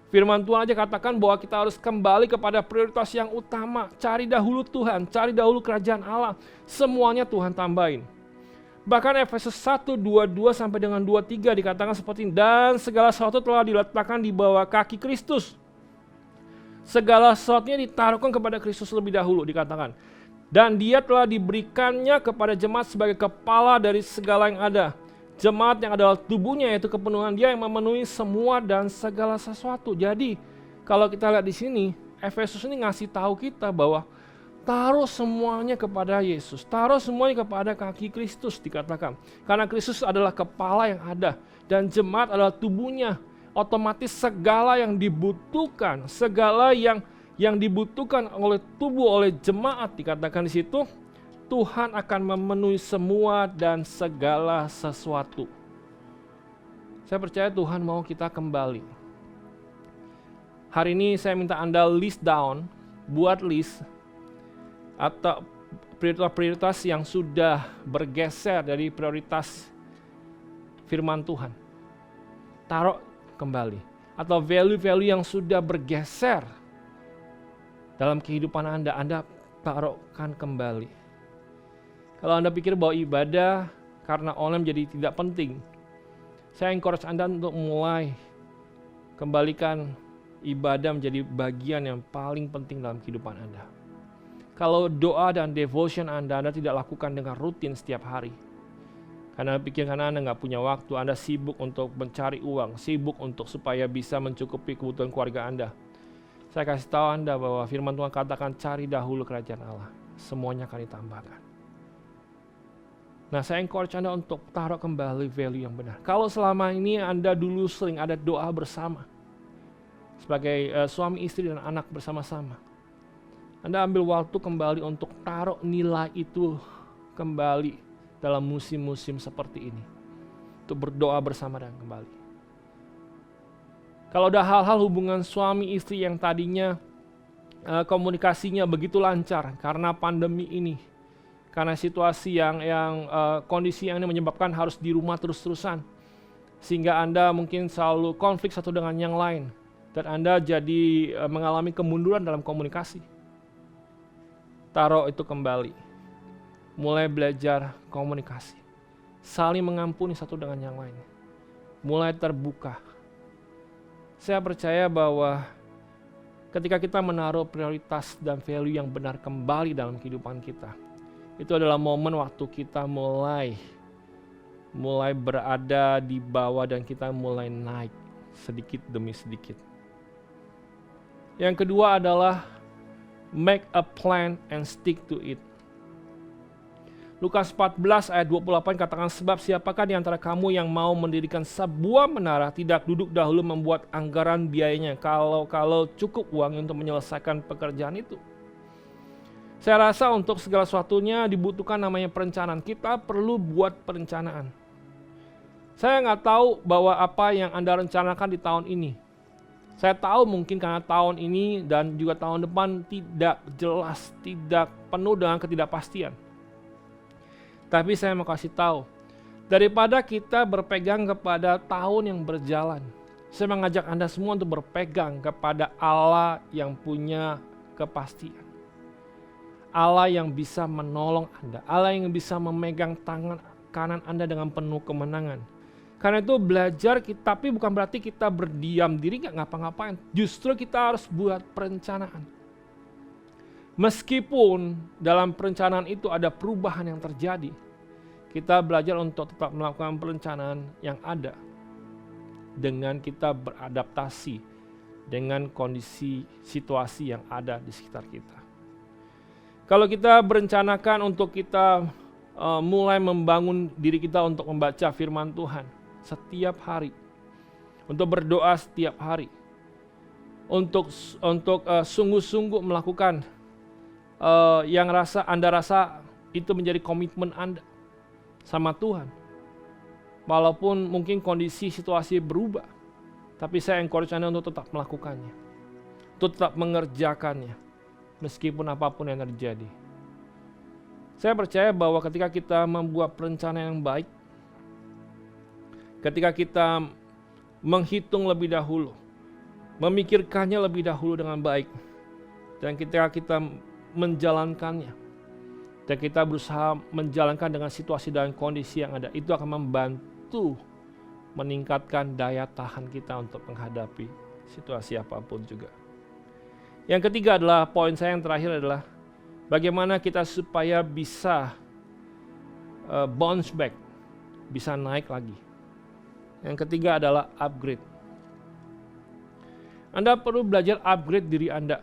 Firman Tuhan aja katakan bahwa kita harus kembali kepada prioritas yang utama. Cari dahulu Tuhan, cari dahulu kerajaan Allah. Semuanya Tuhan tambahin. Bahkan Efesus 1:22 sampai dengan 23 dikatakan seperti ini. Dan segala sesuatu telah diletakkan di bawah kaki Kristus. Segala sesuatunya ditaruhkan kepada Kristus lebih dahulu dikatakan. Dan dia telah diberikannya kepada jemaat sebagai kepala dari segala yang ada. Jemaat yang adalah tubuhnya, yaitu kepenuhan dia yang memenuhi semua dan segala sesuatu. Jadi kalau kita lihat di sini, Efesus ini ngasih tahu kita bahwa taruh semuanya kepada Yesus, taruh semuanya kepada kaki Kristus dikatakan. Karena Kristus adalah kepala yang ada dan jemaat adalah tubuhnya. Otomatis segala yang dibutuhkan, segala yang dibutuhkan oleh tubuh, oleh jemaat dikatakan di situ, Tuhan akan memenuhi semua dan segala sesuatu. Saya percaya Tuhan mau kita kembali. Hari ini saya minta Anda list down, buat list atau prioritas-prioritas yang sudah bergeser dari prioritas firman Tuhan. Taruh kembali. Atau value-value yang sudah bergeser dalam kehidupan Anda taruhkan kembali. Kalau Anda pikir bahwa ibadah karena online menjadi tidak penting, saya encourage Anda untuk mulai kembalikan ibadah menjadi bagian yang paling penting dalam kehidupan Anda. Kalau doa dan devotion Anda tidak lakukan dengan rutin setiap hari, karena Anda nggak punya waktu, Anda sibuk untuk mencari uang, sibuk untuk supaya bisa mencukupi kebutuhan keluarga Anda. Saya kasih tahu Anda bahwa firman Tuhan katakan cari dahulu kerajaan Allah, semuanya akan ditambahkan. Nah, saya encourage Anda untuk taruh kembali value yang benar. Kalau selama ini Anda dulu sering ada doa bersama, sebagai suami istri dan anak bersama-sama, Anda ambil waktu kembali untuk taruh nilai itu kembali dalam musim-musim seperti ini, untuk berdoa bersama dan kembali. Kalau ada hal-hal hubungan suami istri yang tadinya komunikasinya begitu lancar karena pandemi ini, karena situasi yang kondisi yang ini menyebabkan harus di rumah terus-terusan, sehingga Anda mungkin selalu konflik satu dengan yang lain, dan Anda jadi mengalami kemunduran dalam komunikasi. Taruh itu kembali, mulai belajar komunikasi, saling mengampuni satu dengan yang lain, mulai terbuka. Saya percaya bahwa ketika kita menaruh prioritas dan value yang benar kembali dalam kehidupan kita, itu adalah momen waktu kita mulai berada di bawah dan kita mulai naik sedikit demi sedikit. Yang kedua adalah make a plan and stick to it. Lukas 14 ayat 28 katakan, sebab siapakah di antara kamu yang mau mendirikan sebuah menara tidak duduk dahulu membuat anggaran biayanya kalau cukup uang untuk menyelesaikan pekerjaan itu. Saya rasa untuk segala sesuatunya dibutuhkan namanya perencanaan. Kita perlu buat perencanaan. Saya nggak tahu bahwa apa yang Anda rencanakan di tahun ini. Saya tahu mungkin karena tahun ini dan juga tahun depan tidak jelas, tidak penuh dengan ketidakpastian. Tapi saya mau kasih tahu, daripada kita berpegang kepada tahun yang berjalan, saya mengajak Anda semua untuk berpegang kepada Allah yang punya kepastian. Allah yang bisa menolong Anda, Allah yang bisa memegang tangan kanan Anda dengan penuh kemenangan. Karena itu belajar, tapi bukan berarti kita berdiam diri gak ngapa-ngapain. Justru kita harus buat perencanaan. Meskipun dalam perencanaan itu ada perubahan yang terjadi, kita belajar untuk tetap melakukan perencanaan yang ada dengan kita beradaptasi dengan kondisi situasi yang ada di sekitar kita. Kalau kita berencanakan untuk kita mulai membangun diri kita untuk membaca firman Tuhan setiap hari, untuk berdoa setiap hari, untuk sungguh-sungguh melakukan yang Anda rasa itu menjadi komitmen Anda sama Tuhan. Walaupun mungkin kondisi situasi berubah, tapi saya encourage Anda untuk tetap melakukannya, untuk tetap mengerjakannya, meskipun apapun yang terjadi. Saya percaya bahwa ketika kita membuat perencanaan yang baik, ketika kita menghitung lebih dahulu, memikirkannya lebih dahulu dengan baik, dan ketika kita menjalankannya, dan kita berusaha menjalankan dengan situasi dan kondisi yang ada, itu akan membantu meningkatkan daya tahan kita untuk menghadapi situasi apapun juga. Yang ketiga adalah, poin saya yang terakhir adalah, bagaimana kita supaya bisa bounce back, bisa naik lagi. Yang ketiga adalah upgrade. Anda perlu belajar upgrade diri Anda.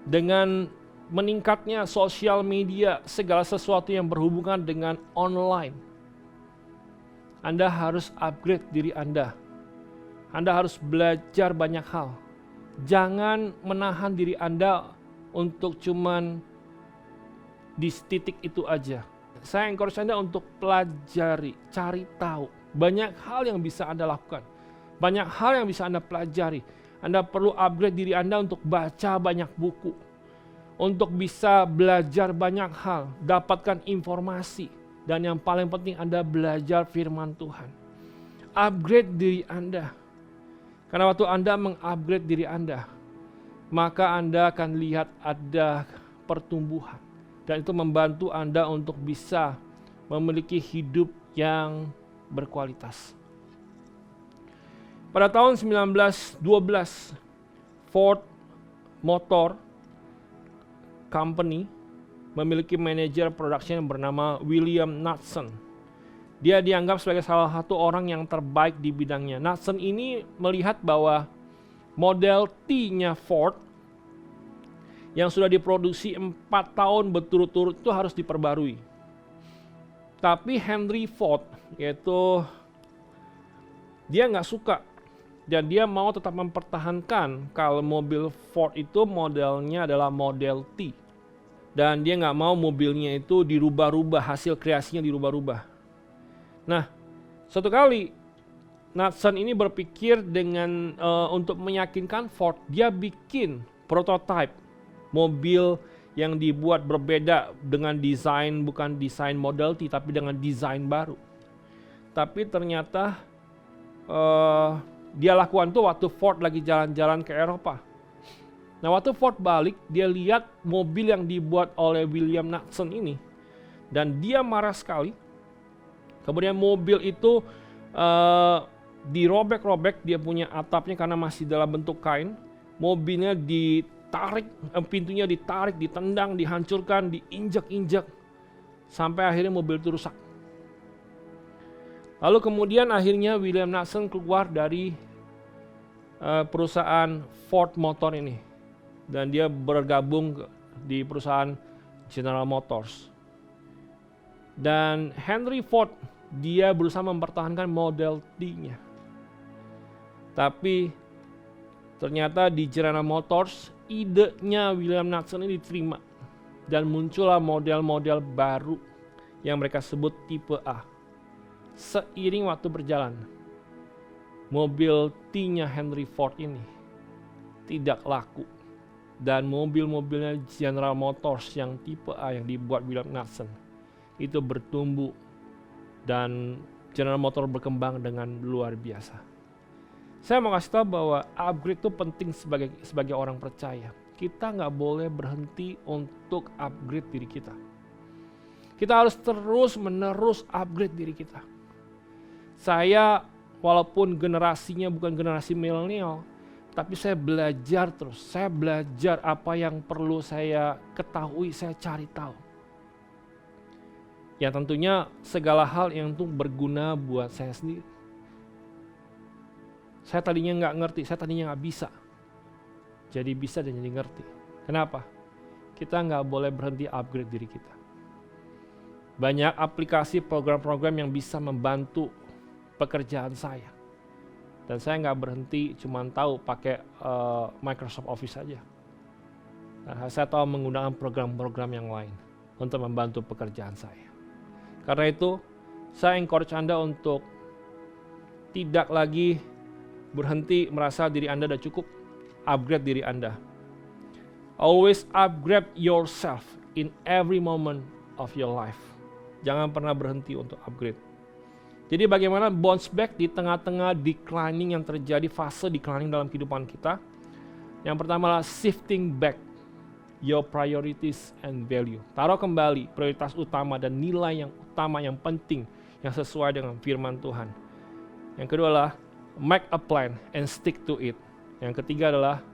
Dengan meningkatnya sosial media, segala sesuatu yang berhubungan dengan online, Anda harus upgrade diri Anda. Anda harus belajar banyak hal. Jangan menahan diri Anda untuk cuman di titik itu aja. Saya encourage Anda untuk pelajari, cari tahu. Banyak hal yang bisa Anda lakukan. Banyak hal yang bisa Anda pelajari. Anda perlu upgrade diri Anda untuk baca banyak buku. Untuk bisa belajar banyak hal, dapatkan informasi. Dan yang paling penting Anda belajar firman Tuhan. Upgrade diri Anda. Karena waktu Anda mengupgrade diri Anda, maka Anda akan lihat ada pertumbuhan. Dan itu membantu Anda untuk bisa memiliki hidup yang berkualitas. Pada tahun 1912, Ford Motor Company memiliki manajer production yang bernama William Knudsen. Dia dianggap sebagai salah satu orang yang terbaik di bidangnya. Knudsen ini melihat bahwa Model T-nya Ford yang sudah diproduksi 4 tahun berturut-turut itu harus diperbarui. Tapi Henry Ford, yaitu dia nggak suka dan dia mau tetap mempertahankan kalau mobil Ford itu modelnya adalah Model T. Dan dia nggak mau mobilnya itu dirubah-rubah, hasil kreasinya dirubah-rubah. Nah, suatu kali Knudsen ini berpikir dengan untuk meyakinkan Ford, dia bikin prototype mobil yang dibuat berbeda dengan desain, bukan desain Model T, tapi dengan desain baru. Tapi ternyata dia lakukan itu waktu Ford lagi jalan-jalan ke Eropa. Nah, waktu Ford balik, dia lihat mobil yang dibuat oleh William Knudsen ini. Dan dia marah sekali. Kemudian mobil itu dirobek-robek, dia punya atapnya karena masih dalam bentuk kain. Mobilnya ditarik, pintunya ditarik, ditendang, dihancurkan, diinjak-injak. Sampai akhirnya mobil itu rusak. Lalu kemudian akhirnya William Knudsen keluar dari perusahaan Ford Motor ini. Dan dia bergabung di perusahaan General Motors. Dan Henry Ford, dia berusaha mempertahankan Model T-nya. Tapi ternyata di General Motors, idenya William Knudsen ini diterima. Dan muncullah model-model baru yang mereka sebut tipe A. Seiring waktu berjalan, mobil T-nya Henry Ford ini tidak laku. Dan mobil-mobilnya General Motors yang tipe A yang dibuat William Knudsen itu bertumbuh dan General Motor berkembang dengan luar biasa. Saya mau kasih tahu bahwa upgrade itu penting sebagai orang percaya. Kita nggak boleh berhenti untuk upgrade diri kita. Kita harus terus menerus upgrade diri kita. Saya walaupun generasinya bukan generasi milenial, tapi saya belajar terus. Saya belajar apa yang perlu saya ketahui, saya cari tahu. Ya tentunya segala hal yang itu berguna buat saya sendiri. Saya tadinya nggak ngerti, saya tadinya nggak bisa. Jadi bisa dan jadi ngerti. Kenapa? Kita nggak boleh berhenti upgrade diri kita. Banyak aplikasi program-program yang bisa membantu pekerjaan saya. Dan saya nggak berhenti cuma tahu pakai Microsoft Office saja. Nah, saya tahu menggunakan program-program yang lain untuk membantu pekerjaan saya. Karena itu, saya encourage Anda untuk tidak lagi berhenti merasa diri Anda sudah cukup, upgrade diri Anda. Always upgrade yourself in every moment of your life. Jangan pernah berhenti untuk upgrade. Jadi bagaimana bounce back di tengah-tengah declining yang terjadi, fase declining dalam kehidupan kita. Yang pertama adalah shifting back your priorities and value. Taruh kembali prioritas utama dan nilai yang utama, yang penting, yang sesuai dengan firman Tuhan. Yang kedua adalah make a plan and stick to it. Yang ketiga adalah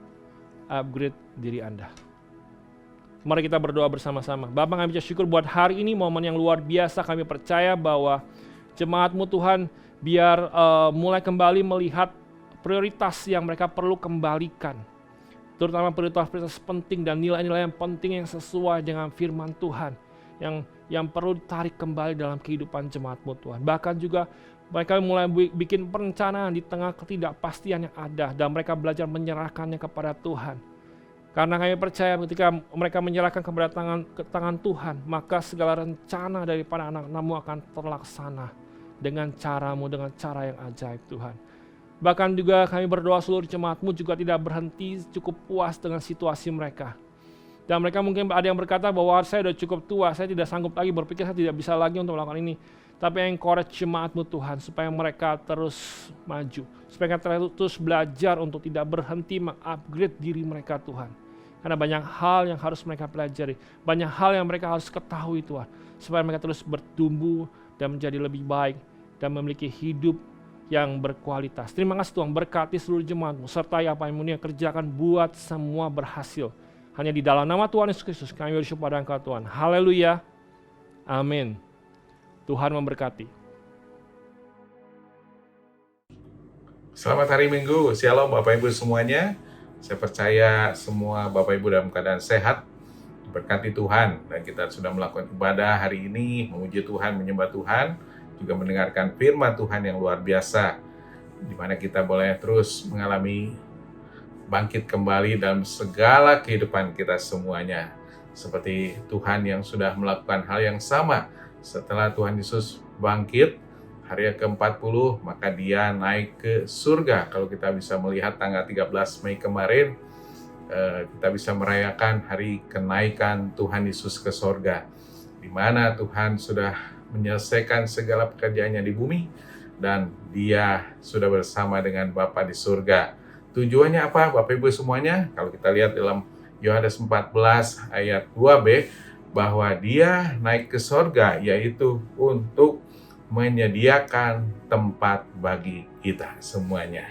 upgrade diri Anda. Mari kita berdoa bersama-sama. Bapa, kami bersyukur buat hari ini, momen yang luar biasa. Kami percaya bahwa jemaat-Mu Tuhan biar mulai kembali melihat prioritas yang mereka perlu kembalikan. Terutama prioritas-prioritas penting dan nilai-nilai yang penting yang sesuai dengan firman Tuhan. Yang perlu ditarik kembali dalam kehidupan jemaat-Mu Tuhan. Bahkan juga mereka mulai bikin perencanaan di tengah ketidakpastian yang ada. Dan mereka belajar menyerahkannya kepada Tuhan. Karena kami percaya ketika mereka menyerahkan kepada tangan Tuhan, maka segala rencana daripada anak-anak-Mu akan terlaksana dengan cara-Mu, dengan cara yang ajaib Tuhan. Bahkan juga kami berdoa seluruh jemaat-Mu juga tidak berhenti cukup puas dengan situasi mereka. Dan mereka mungkin ada yang berkata bahwa saya sudah cukup tua, saya tidak sanggup lagi berpikir, saya tidak bisa lagi untuk melakukan ini. Tapi encourage jemaat-Mu Tuhan supaya mereka terus maju. Supaya mereka terus belajar untuk tidak berhenti mengupgrade diri mereka Tuhan. Karena banyak hal yang harus mereka pelajari. Banyak hal yang mereka harus ketahui Tuhan. Supaya mereka terus bertumbuh dan menjadi lebih baik. Dan memiliki hidup yang berkualitas. Terima kasih Tuhan, berkati seluruh jemaat-Mu. Sertai apa yang Mu kerjakan buat semua berhasil. Hanya di dalam nama Tuhan Yesus Kristus kami bersyukur pada Engkau Tuhan. Haleluya. Amin. Tuhan memberkati. Selamat hari Minggu, Shalom Bapak Ibu semuanya. Saya percaya semua Bapak Ibu dalam keadaan sehat, diberkati Tuhan. Dan kita sudah melakukan ibadah hari ini, memuji Tuhan, menyembah Tuhan, juga mendengarkan firman Tuhan yang luar biasa, di mana kita boleh terus mengalami bangkit kembali dalam segala kehidupan kita semuanya. Seperti Tuhan yang sudah melakukan hal yang sama setelah Tuhan Yesus bangkit, hari ke-40, maka dia naik ke surga. Kalau kita bisa melihat tanggal 13 Mei kemarin, kita bisa merayakan hari kenaikan Tuhan Yesus ke surga, di mana Tuhan sudah menyelesaikan segala pekerjaannya di bumi, dan dia sudah bersama dengan Bapa di surga. Tujuannya apa Bapak Ibu semuanya? Kalau kita lihat dalam Yohanes 14 ayat 2b, bahwa dia naik ke surga, yaitu untuk menyediakan tempat bagi kita semuanya.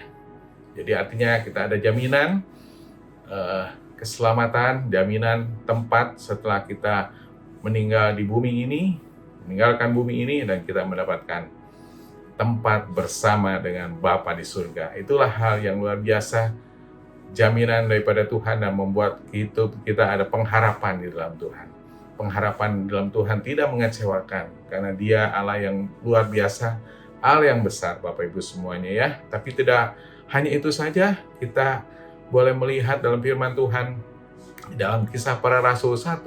Jadi artinya kita ada jaminan keselamatan, jaminan tempat setelah kita meninggal di bumi ini, meninggalkan bumi ini, dan kita mendapatkan tempat bersama dengan Bapa di surga. Itulah hal yang luar biasa, jaminan daripada Tuhan, dan membuat hidup kita ada pengharapan di dalam Tuhan. Pengharapan dalam Tuhan tidak mengecewakan, karena dia Allah yang luar biasa, Allah yang besar Bapak Ibu semuanya ya. Tapi tidak hanya itu saja, kita boleh melihat dalam firman Tuhan dalam Kisah Para Rasul 1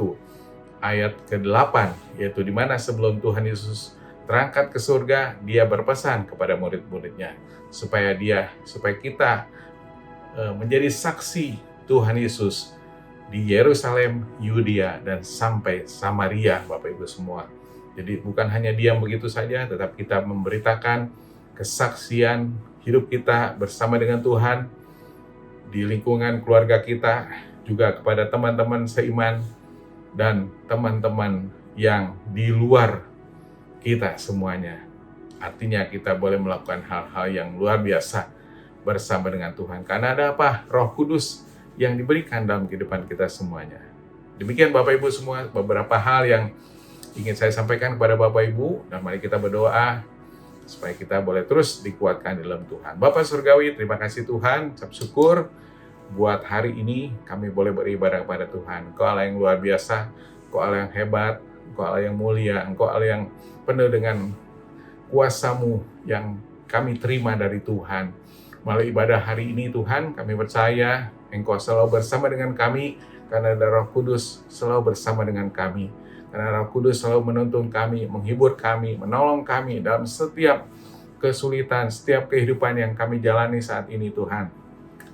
ayat ke-8, yaitu di mana sebelum Tuhan Yesus terangkat ke surga, dia berpesan kepada murid-muridnya supaya kita menjadi saksi Tuhan Yesus di Yerusalem, Yudea, dan sampai Samaria, Bapak Ibu semua. Jadi bukan hanya diam begitu saja, tetapi kita memberitakan kesaksian hidup kita bersama dengan Tuhan di lingkungan keluarga kita, juga kepada teman-teman seiman dan teman-teman yang di luar kita semuanya. Artinya kita boleh melakukan hal-hal yang luar biasa bersama dengan Tuhan. Karena ada apa? Roh Kudus yang diberikan dalam kehidupan kita semuanya. Demikian Bapak Ibu semua, beberapa hal yang ingin saya sampaikan kepada Bapak Ibu, dan mari kita berdoa supaya kita boleh terus dikuatkan di dalam Tuhan. Bapa Surgawi, terima kasih Tuhan, ucap syukur buat hari ini kami boleh beribadah kepada Tuhan. Engkau Allah yang luar biasa, Engkau Allah yang hebat, Engkau Allah yang mulia, Engkau Allah yang penuh dengan kuasa-Mu yang kami terima dari Tuhan. Melalui ibadah hari ini Tuhan, kami percaya Engkau selalu bersama dengan kami, karena ada Roh Kudus selalu bersama dengan kami. Karena Roh Kudus selalu menuntun kami, menghibur kami, menolong kami dalam setiap kesulitan, setiap kehidupan yang kami jalani saat ini Tuhan.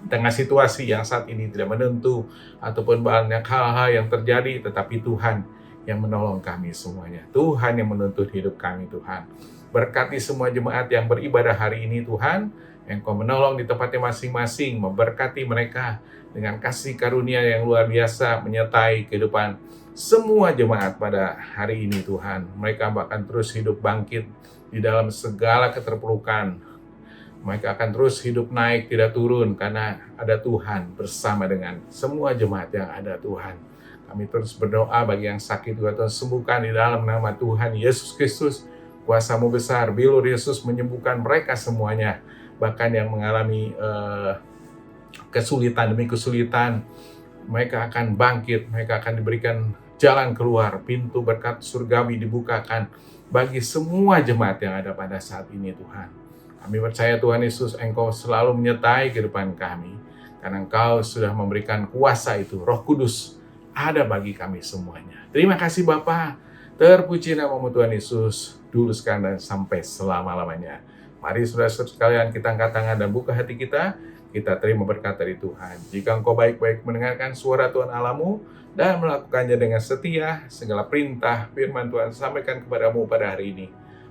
Di tengah situasi yang saat ini tidak menentu, ataupun banyak hal-hal yang terjadi, tetapi Tuhan yang menolong kami semuanya. Tuhan yang menuntun hidup kami Tuhan. Berkati semua jemaat yang beribadah hari ini Tuhan, Engkau menolong di tempatnya masing-masing, memberkati mereka dengan kasih karunia yang luar biasa, menyertai kehidupan semua jemaat pada hari ini Tuhan. Mereka akan terus hidup bangkit di dalam segala keterpurukan. Mereka akan terus hidup naik, tidak turun, karena ada Tuhan bersama dengan semua jemaat yang ada Tuhan. Kami terus berdoa bagi yang sakit juga Tuhan sembuhkan di dalam nama Tuhan Yesus Kristus. Kuasa-Mu besar, bilur Yesus menyembuhkan mereka semuanya. Bahkan yang mengalami kesulitan demi kesulitan, mereka akan bangkit, mereka akan diberikan jalan keluar, pintu berkat surgawi dibukakan bagi semua jemaat yang ada pada saat ini Tuhan. Kami percaya Tuhan Yesus, Engkau selalu menyertai kehidupan kami, karena Engkau sudah memberikan kuasa itu, Roh Kudus ada bagi kami semuanya. Terima kasih Bapa, terpuji nama-Mu Tuhan Yesus, dulu sekarang dan sampai selama-lamanya. Mari saudara-saudara sekalian, kita angkat tangan dan buka hati kita terima berkat dari Tuhan. Jika engkau baik-baik mendengarkan suara Tuhan Allahmu dan melakukannya dengan setia, segala perintah firman Tuhan sampaikan kepadamu pada hari ini,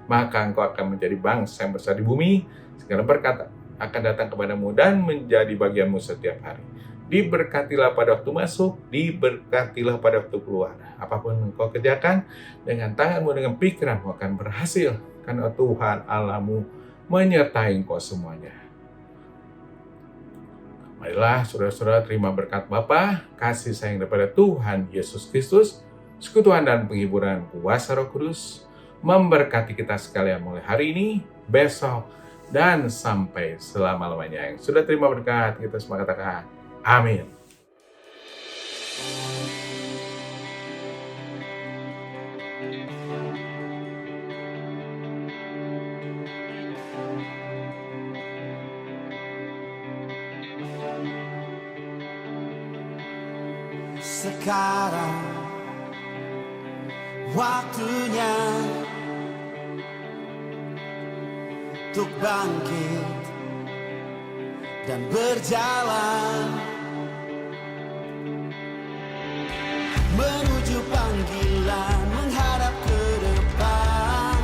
maka engkau akan menjadi bangsa yang besar di bumi. Segala berkat akan datang kepadamu dan menjadi bagianmu setiap hari. Diberkatilah pada waktu masuk, diberkatilah pada waktu keluar. Apapun engkau kerjakan, dengan tanganmu, dengan pikiranmu akan berhasil, karena Tuhan Allahmu menyertai engkau semuanya. Marilah saudara-saudara terima berkat Bapa, kasih sayang daripada Tuhan Yesus Kristus, sekutuan dan penghiburan kuasa Roh Kudus, memberkati kita sekalian mulai hari ini, besok, dan sampai selama-lamanya. Yang sudah terima berkat, kita semua katakan, amin. Sekarang waktunya untuk bangkit dan berjalan menuju panggilan, menghadap ke depan.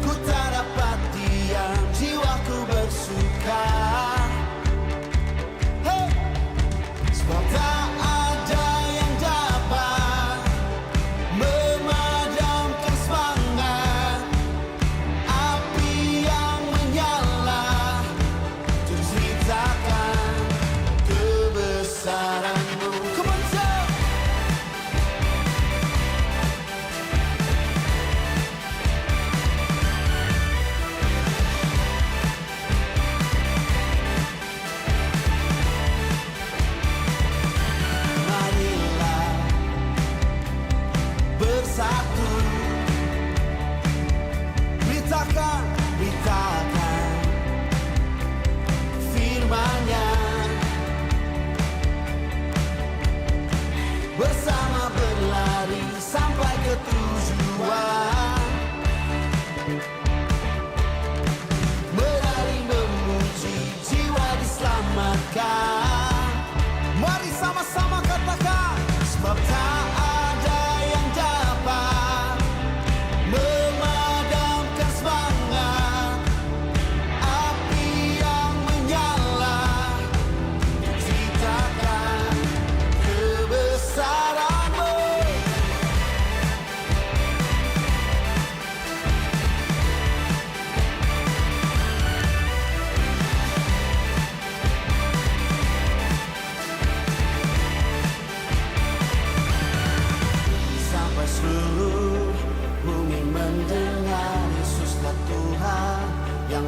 Ku tak dapat diam, jiwaku bersuka. Sebab tak ada yang dapat memadamkan semangat api yang menyala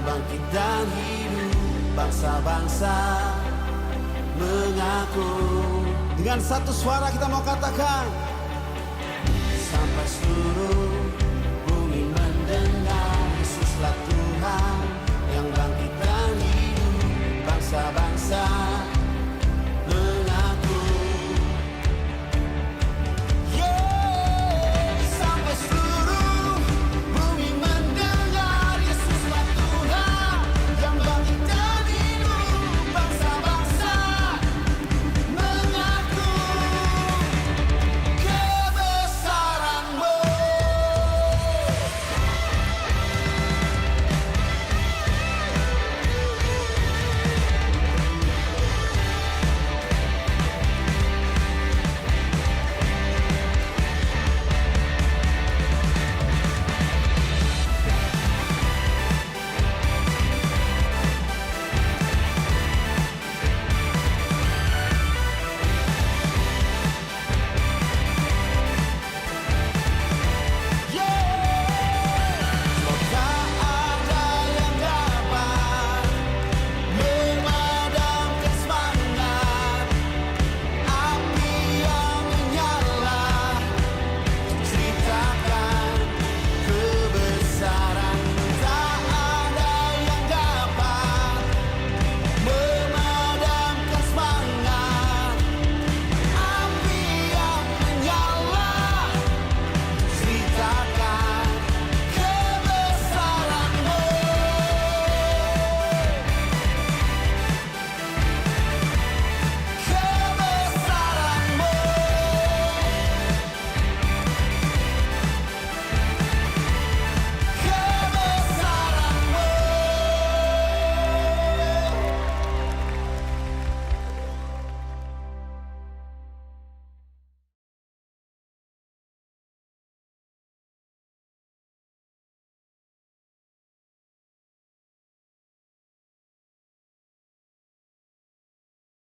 bangkit dan hidup. Bangsa-bangsa mengaku. Dengan satu suara kita mau katakan, sampai seluruh